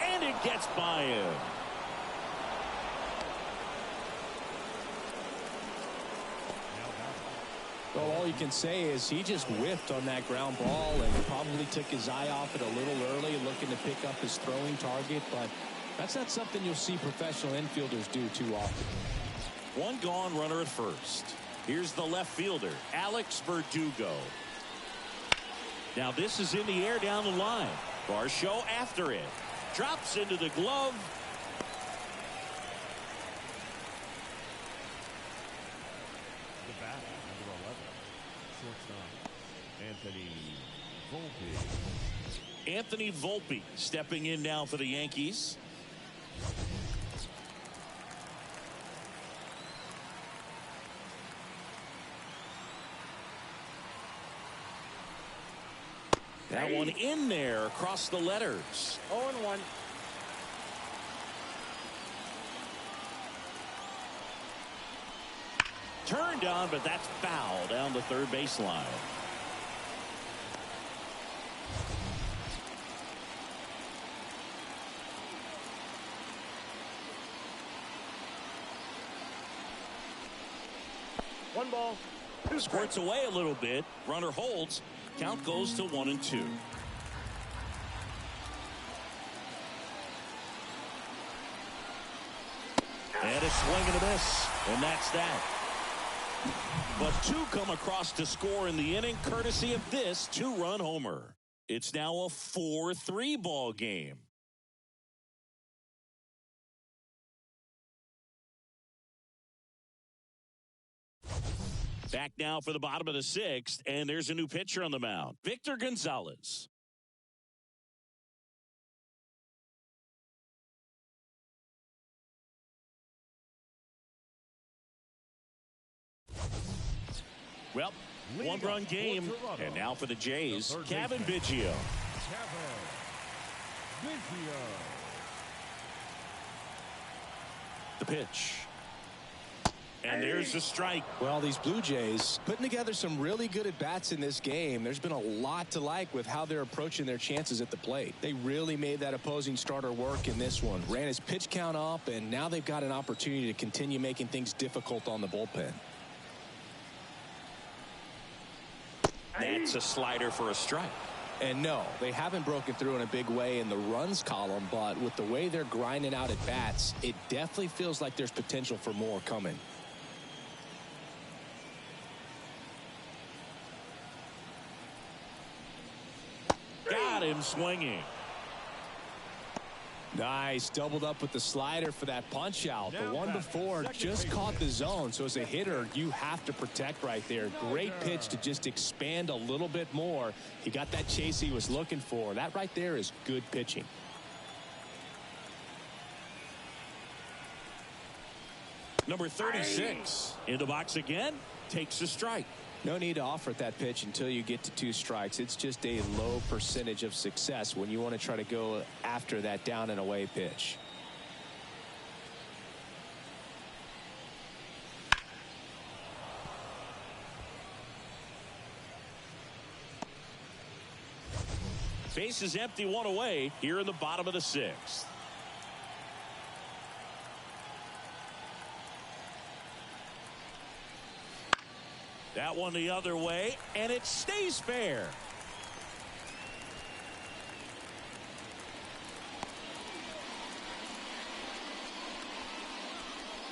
And it gets by him. Well, all you can say is he just whiffed on that ground ball and probably took his eye off it a little early, looking to pick up his throwing target, but that's not something you'll see professional infielders do too often. One gone, runner at first. Here's the left fielder, Alex Verdugo. Now this is in the air down the line. Varsho after it. Drops into the glove. The bat, number 11. Shortstop, Anthony Volpe. Anthony Volpe stepping in now for the Yankees. That one in there across the letters. 0-1. Turned on, but that's foul down the third baseline. One ball. Squirts away a little bit. Runner holds. Count goes to 1-2. And a swing and a miss. And that's that. But two come across to score in the inning, courtesy of this two-run homer. It's now a 4-3 ball game. Back now for the bottom of the sixth, and there's a new pitcher on the mound, Victor Gonzalez. Well, one-run game, and now for the Jays, Kevin Biggio. The pitch. And there's the strike. Well, these Blue Jays putting together some really good at-bats in this game. There's been a lot to like with how they're approaching their chances at the plate. They really made that opposing starter work in this one. Ran his pitch count up, and now they've got an opportunity to continue making things difficult on the bullpen. That's a slider for a strike. And no, they haven't broken through in a big way in the runs column, but with the way they're grinding out at bats, it definitely feels like there's potential for more coming. Got him swinging. Nice, doubled up with the slider for that punch out. The one before just caught the zone, so as a hitter you have to protect right there. Great pitch to just expand a little bit more. He got that chase he was looking for. That right there is good pitching. Number 36 in the box again, takes a strike. No need to offer that pitch until you get to 2 strikes. It's just a low percentage of success when you want to try to go after that down and away pitch. Base is empty, one away here in the bottom of the sixth. That one the other way, and it stays fair.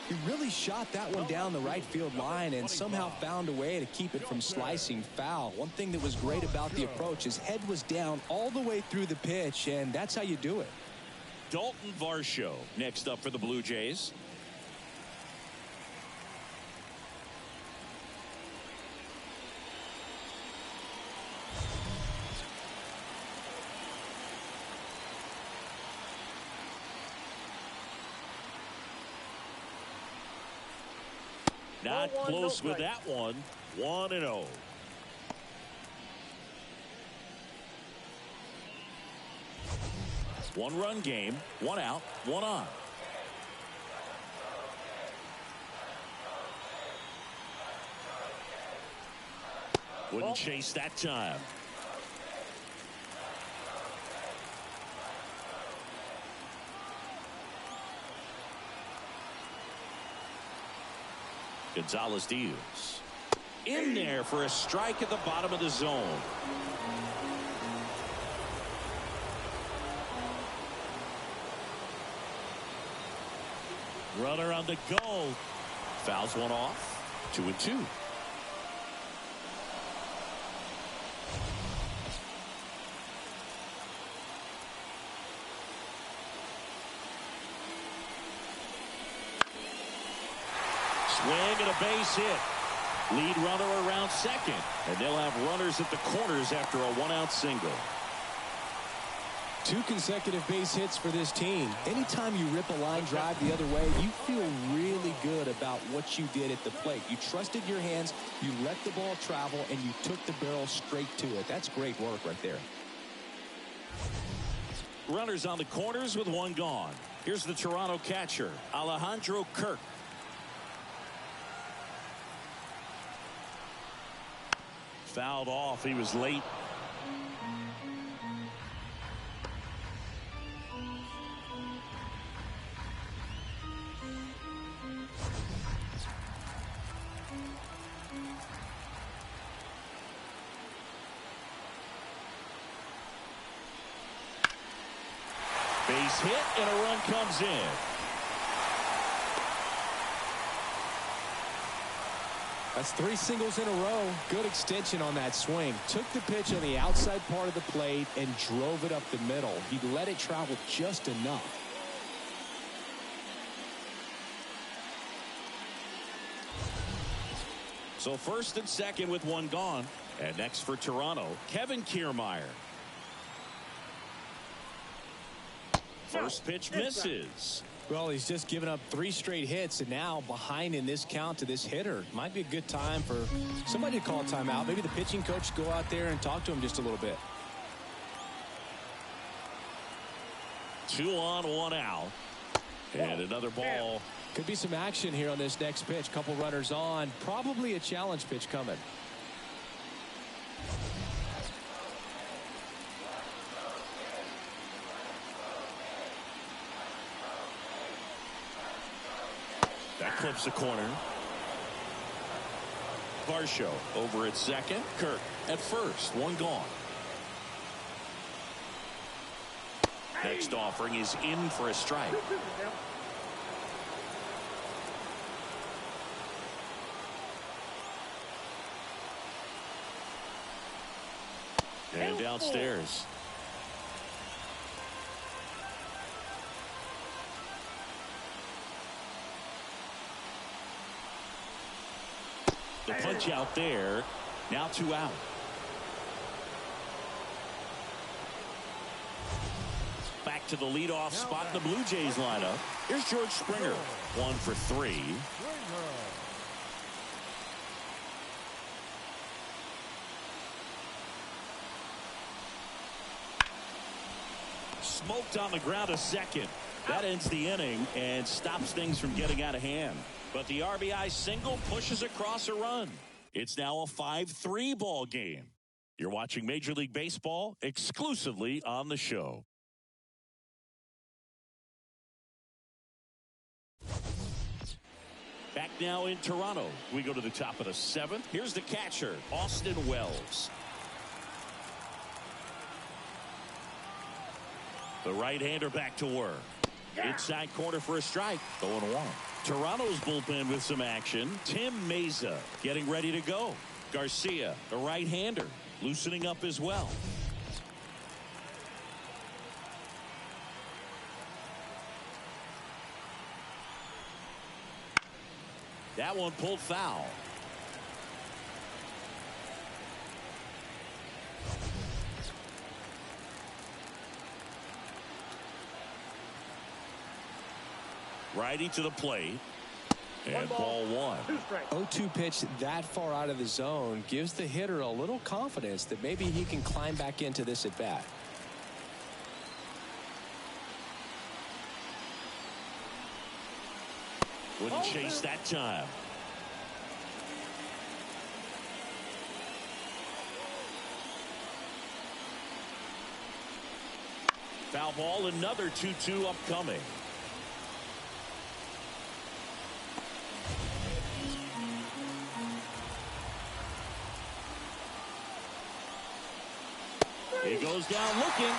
He really shot that one down the right field line and somehow found a way to keep it from slicing foul. One thing that was great about the approach, his head was down all the way through the pitch, and that's how you do it. Dalton Varsho next up for the Blue Jays. Not close with that one. 1-0. One-run game, one out, one on. Wouldn't chase that time. Gonzalez Diaz in there for a strike at the bottom of the zone. Runner on the go. Fouls one off. 2-2. Swing and a base hit. Lead runner around second. And they'll have runners at the corners after a one-out single. 2 consecutive base hits for this team. Anytime you rip a line drive the other way, you feel really good about what you did at the plate. You trusted your hands, you let the ball travel, and you took the barrel straight to it. That's great work right there. Runners on the corners with one gone. Here's the Toronto catcher, Alejandro Kirk. Fouled off. He was late. Base hit and a run comes in. That's 3 singles in a row. Good extension on that swing. Took the pitch on the outside part of the plate and drove it up the middle. He let it travel just enough. So first and second with one gone. And next for Toronto, Kevin Kiermaier. First pitch misses. Well, he's just given up 3 straight hits, and now behind in this count to this hitter. Might be a good time for somebody to call a timeout. Maybe the pitching coach go out there and talk to him just a little bit. 2 on, 1 out. And another ball. Could be some action here on this next pitch. Couple runners on. Probably a challenge pitch coming. That clips the corner. Varsho over at second. Kirk at first. One gone. Next offering is in for a strike. And downstairs. The punch out there. Now 2 out. Back to the leadoff spot in the Blue Jays lineup. Here's George Springer. 1 for 3. Smoked on the ground a second. That ends the inning and stops things from getting out of hand. But the RBI single pushes across a run. It's now a 5-3 ball game. You're watching Major League Baseball exclusively on the show. Back now in Toronto. We go to the top of the 7th. Here's the catcher, Austin Wells. The right-hander back to work. Inside corner for a strike. 0-1. Toronto's bullpen with some action. Tim Meza getting ready to go. Garcia, the right-hander, loosening up as well. That one pulled foul. Righty to the plate. And ball 1. 0-2 pitch that far out of the zone gives the hitter a little confidence that maybe he can climb back into this at bat. Wouldn't chase that time. Foul ball, another 2-2 upcoming. He goes down looking.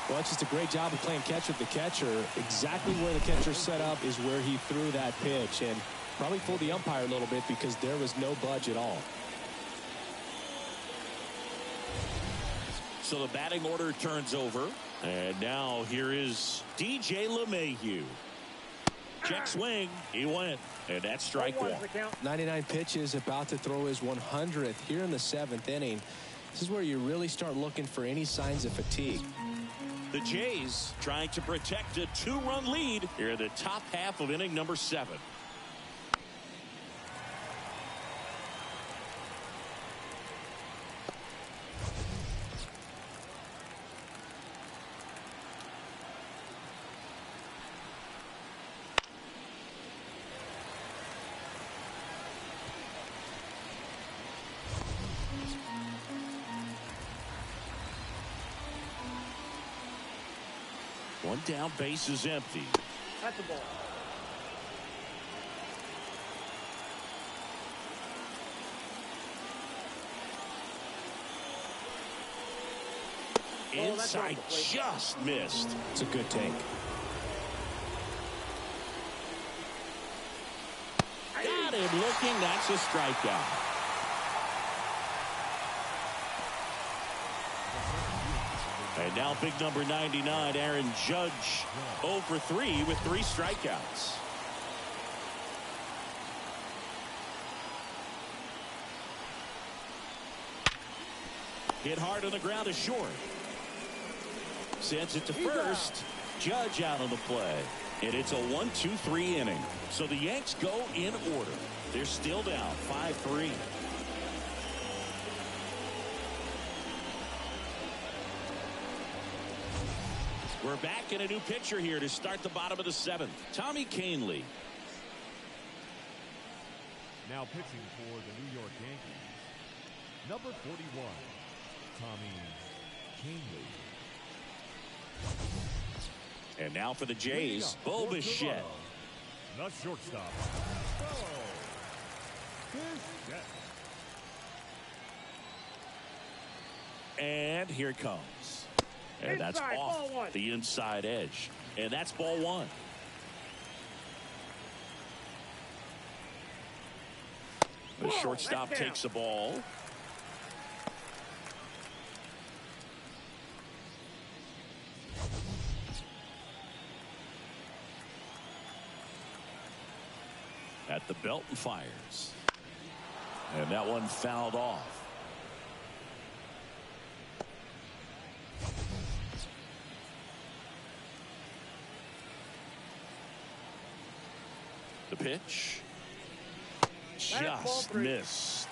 Well, it's just a great job of playing catch with the catcher. Exactly where the catcher set up is where he threw that pitch, and probably fooled the umpire a little bit because there was no budge at all. So the batting order turns over, and now here is DJ LeMahieu. Check swing, he went, and that's strike 1. 99 pitches, about to throw his 100th here in the 7th inning. This is where you really start looking for any signs of fatigue. The Jays trying to protect a 2-run lead here in the top half of inning number 7. One down, base is empty. That's the ball. Inside, just missed. It's a good take. Got him looking. That's a strikeout. And now big number 99, Aaron Judge, 0 for 3 with 3 strikeouts. Hit hard on the ground is short. Sends it to first. Judge out on the play. And it's a 1-2-3 inning. So the Yanks go in order. They're still down 5-3. We're back in a new pitcher here to start the bottom of the 7th. Tommy Kahnle. Now pitching for the New York Yankees, number 41, Tommy Kahnle. And now for the Jays, Bo Bichette. The shortstop, Bichette. And here it comes. And that's Inside, ball off 1. the inside edge. And that's ball 1. The shortstop takes the ball. At the belt and fires. And that one fouled off. The pitch. Just missed.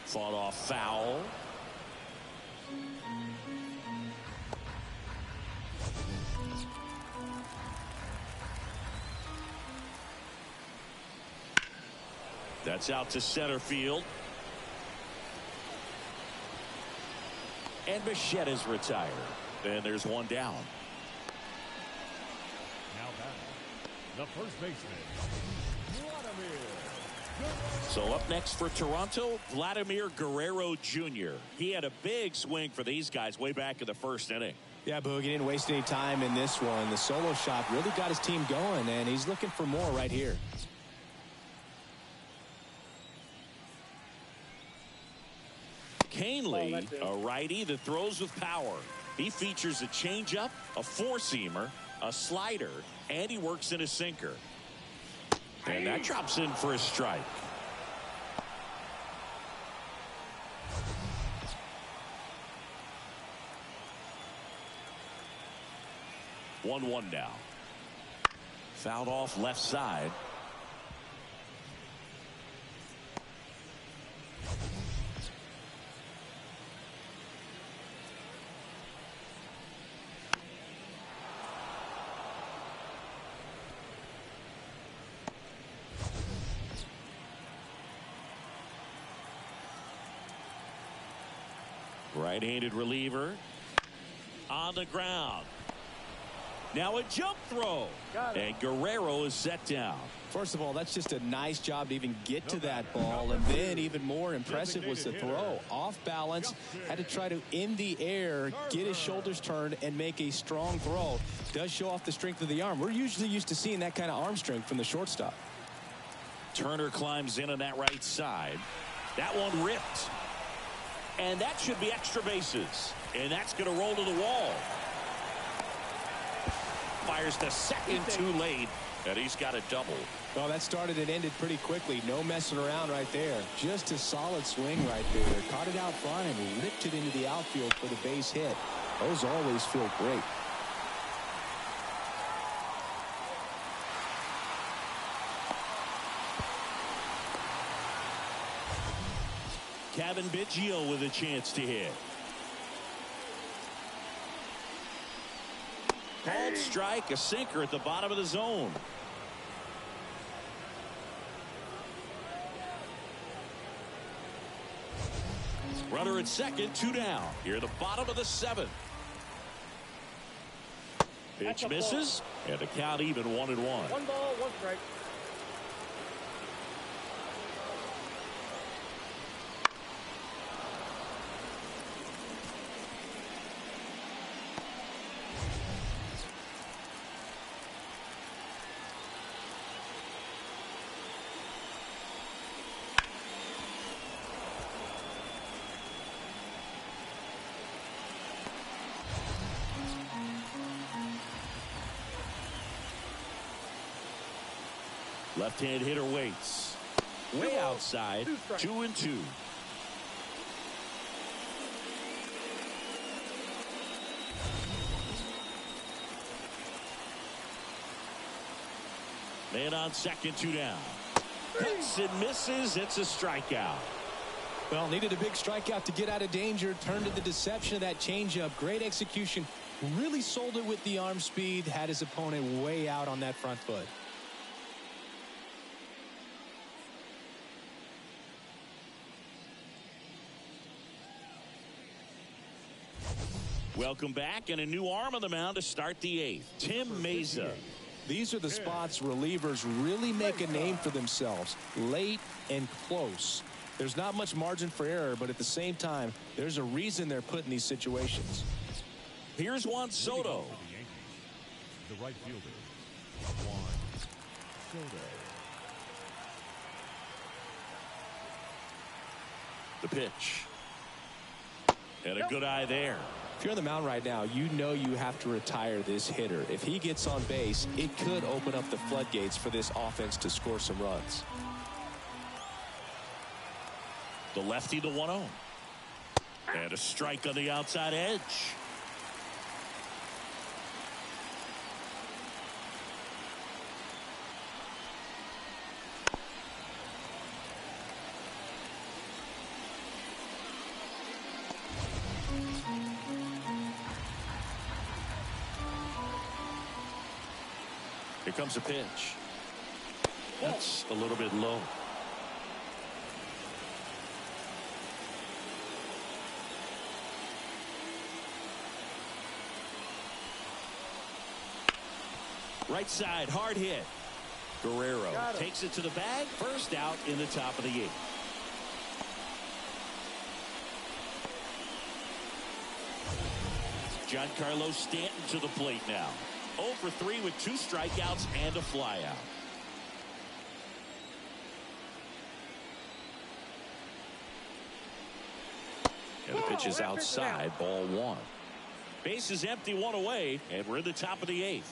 Fought off foul. That's out to center field. And Bichette is retired. And there's one down. Now batting, the first baseman, Vladimir. So up next for Toronto, Vladimir Guerrero Jr. He had a big swing for these guys way back in the first inning. Yeah, Boog, he didn't waste any time in this one. The solo shot really got his team going, and he's looking for more right here. Canely, a righty that throws with power. He features a changeup, a four-seamer, a slider, and he works in a sinker. And that drops in for a strike. One now. Fouled off left side. Right-handed reliever on the ground. Now a jump throw. And Guerrero is set down. First of all, that's just a nice job to even get to that ball. And then even more impressive was the throw. Off balance, had to try to, in the air, get his shoulders turned and make a strong throw. Does show off the strength of the arm. We're usually used to seeing that kind of arm strength from the shortstop. Turner climbs in on that right side. That one ripped. And that should be extra bases. And that's going to roll to the wall. Fires the second too late, and he's got a double. Well, that started and ended pretty quickly. No messing around right there. Just a solid swing right there. Caught it out front and ripped it into the outfield for the base hit. Those always feel great. Kevin Biggio with a chance to hit. Called strike, a sinker at the bottom of the zone. Runner at second, two down. Here at the bottom of the seventh. Pitch misses, and the count even 1-1. 1 ball, 1 strike. Left-hand hitter waits. Way outside, 2-2. Man on second, 2 down. Hits and misses. It's a strikeout. Well, needed a big strikeout to get out of danger. Turned to the deception of that changeup. Great execution. Really sold it with the arm speed. Had his opponent way out on that front foot. Welcome back, and a new arm on the mound to start the 8th. Tim Meza. These are the spots relievers really make a name for themselves. Late and close. There's not much margin for error, but at the same time, there's a reason they're put in these situations. Here's Juan Soto. The right fielder, Juan Soto. The pitch. And a good eye there. If you're on the mound right now, you know you have to retire this hitter. If he gets on base, it could open up the floodgates for this offense to score some runs. The lefty, the 1-0. And a strike on the outside edge. Here comes a pitch. That's a little bit low. Right side, hard hit. Guerrero takes it to the bag. First out in the top of the 8th. Giancarlo Stanton to the plate now. 0 for 3 with 2 strikeouts and a flyout. And the pitch is outside, ball 1. Base is empty, 1 away, and we're in the top of the 8th.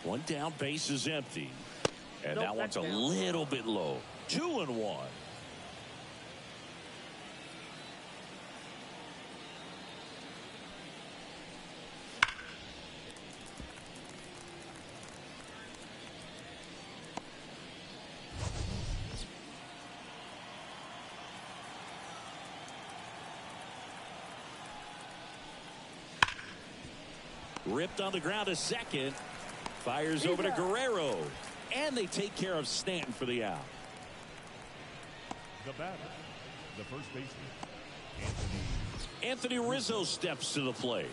One down, base is empty. And that one's a little bit low. 2-1. Ripped on the ground to second. Fires over to Guerrero. And they take care of Stanton for the out. The batter, the first baseman, Anthony Rizzo steps to the plate.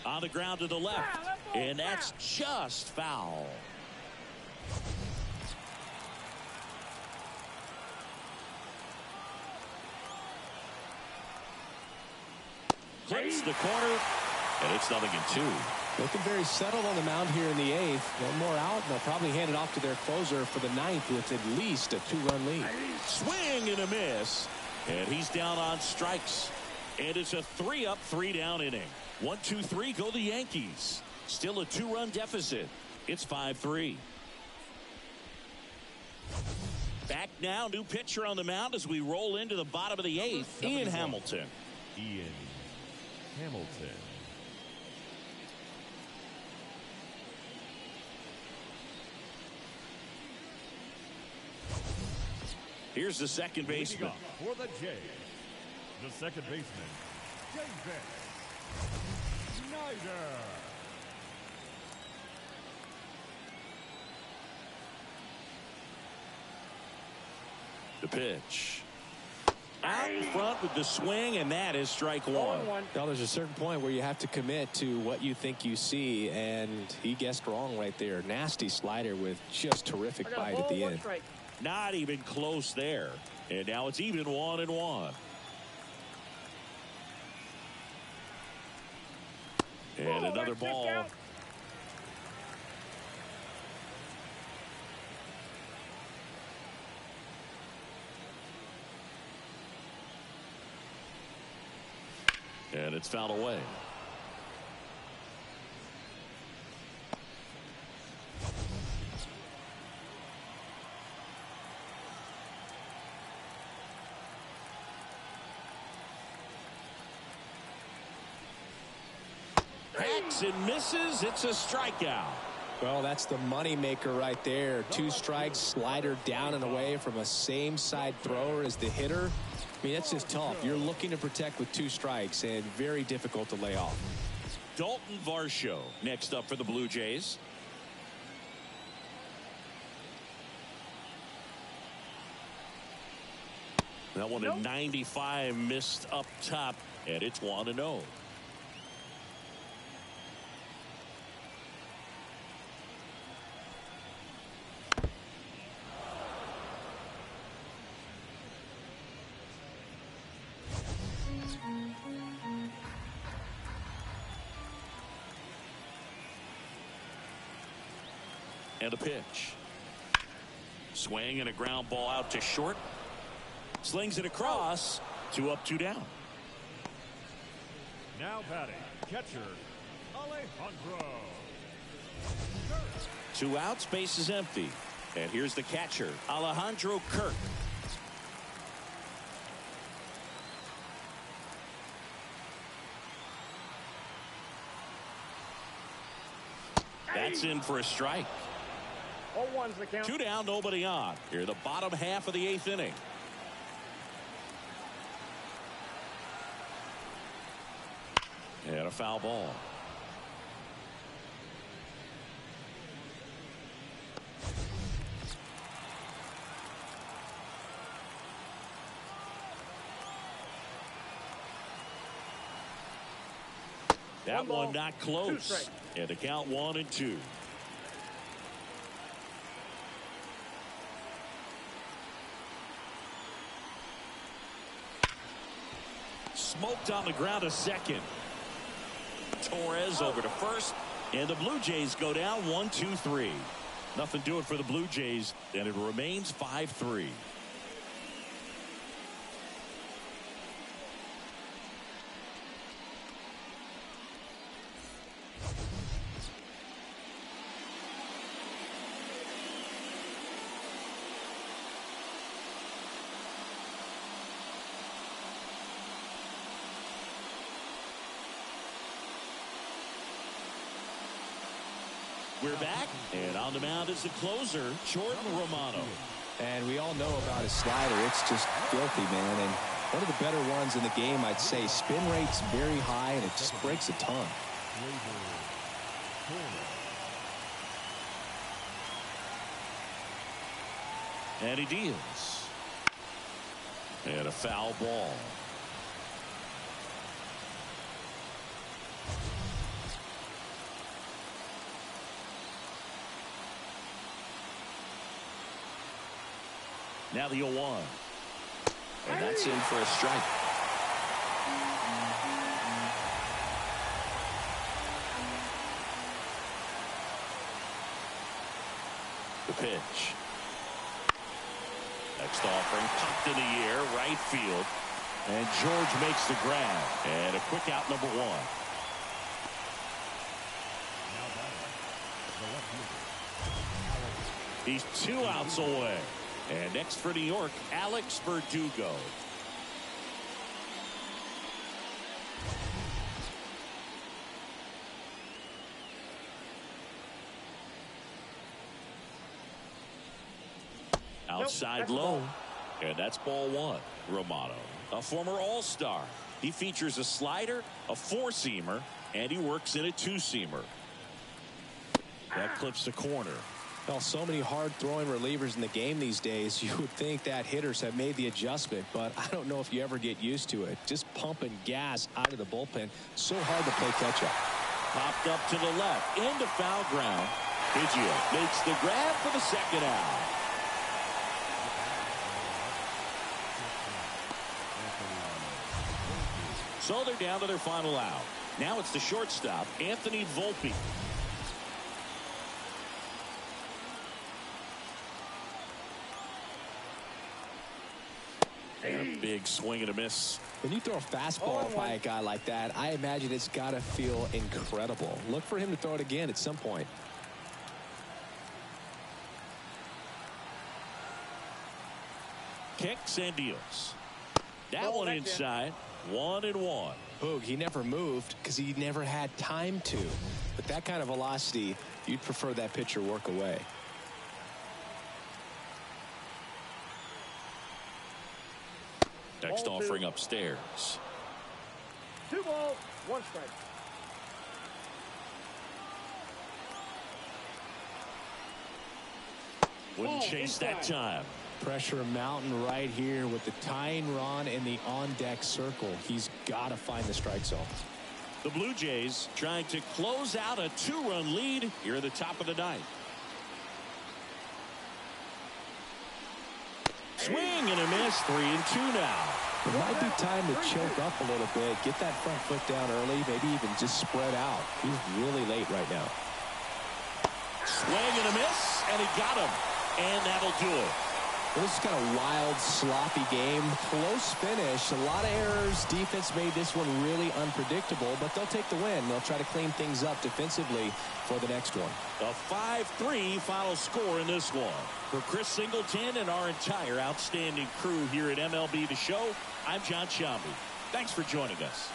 On the ground to the left. And that's just foul. Clips the corner, and it's 0-2. Looking very settled on the mound here in the 8th. One more out, and they'll probably hand it off to their closer for the 9th with at least a 2-run lead. Swing and a miss, and he's down on strikes. And it's a 3-up, 3-down inning. 1-2-3 go the Yankees. Still a 2-run deficit. It's 5-3. Back now, new pitcher on the mound as we roll into the bottom of the 8th. Ian Hamilton. Ian Hamilton. Here's the second baseman. For the Jays, the second baseman, David Snyder. The pitch. Out in front with the swing, and that is strike 1. Well, there's a certain point where you have to commit to what you think you see, and he guessed wrong right there. Nasty slider with just terrific bite at the end. Not even close there. And now it's even 1-1. And another ball. And it's fouled away. Hacks and misses. It's a strikeout. Well, that's the money maker right there. 2 strikes, slider down and away from a same side thrower as the hitter. I mean, that's just tough. You're looking to protect with 2 strikes and very difficult to lay off. Dalton Varsho next up for the Blue Jays. That one at 95 missed up top, and it's 1-0. And a pitch. Swing and a ground ball out to short. Slings it across. 2 up, 2 down. Now batting, catcher, Alejandro. 2 outs, base is empty. And here's the catcher, Alejandro Kirk. That's in for a strike. 0-1's the count. 2 down, nobody on. Here, the bottom half of the 8th inning. And a foul ball. That one not close. And the count 1-2. Smoked on the ground a second. Torres over to first. And the Blue Jays go down 1-2-3. Nothing doing for the Blue Jays. And it remains 5-3. We're back, and on the mound is the closer, Jordan Romano. And we all know about his slider. It's just filthy, man. And one of the better ones in the game, I'd say. Spin rate's very high, and it just breaks a ton. And he deals. And a foul ball. Now the 0-1. And that's in for a strike. The pitch. Next offering popped in the air, right field. And George makes the grab. And a quick out, number 1. He's 2 outs away. And next for New York, Alex Verdugo. Outside low. And that's ball 1. Romano, a former All-Star. He features a slider, a 4-seamer, and he works in a 2-seamer. That clips the corner. Well, so many hard-throwing relievers in the game these days, you would think that hitters have made the adjustment, but I don't know if you ever get used to it. Just pumping gas out of the bullpen, so hard to play catch-up. Popped up to the left, into foul ground. Biggio makes the grab for the second out. So they're down to their final out. Now it's the shortstop, Anthony Volpe. And a big swing and a miss. When you throw a fastball by a guy like that, I imagine it's got to feel incredible. Look for him to throw it again at some point. Kicks and deals. That one inside. 1-1. Boog, he never moved because he never had time to. But that kind of velocity, you'd prefer that pitcher work away. Next offering upstairs. 2 balls, 1 strike. Wouldn't chase that time. Pressure mountain right here with the tying run in the on-deck circle. He's got to find the strike zone. The Blue Jays trying to close out a 2-run lead here at the top of the 9th. Swing and a miss. 3-2 now. It might be time to choke up a little bit, get that front foot down early, maybe even just spread out. He's really late right now. Swing and a miss, and he got him. And that'll do it. Well, this is kind of wild, sloppy game. Close finish. A lot of errors. Defense made this one really unpredictable, but they'll take the win. They'll try to clean things up defensively for the next one. A 5-3 final score in this one. For Chris Singleton and our entire outstanding crew here at MLB The Show, I'm John Shambi. Thanks for joining us.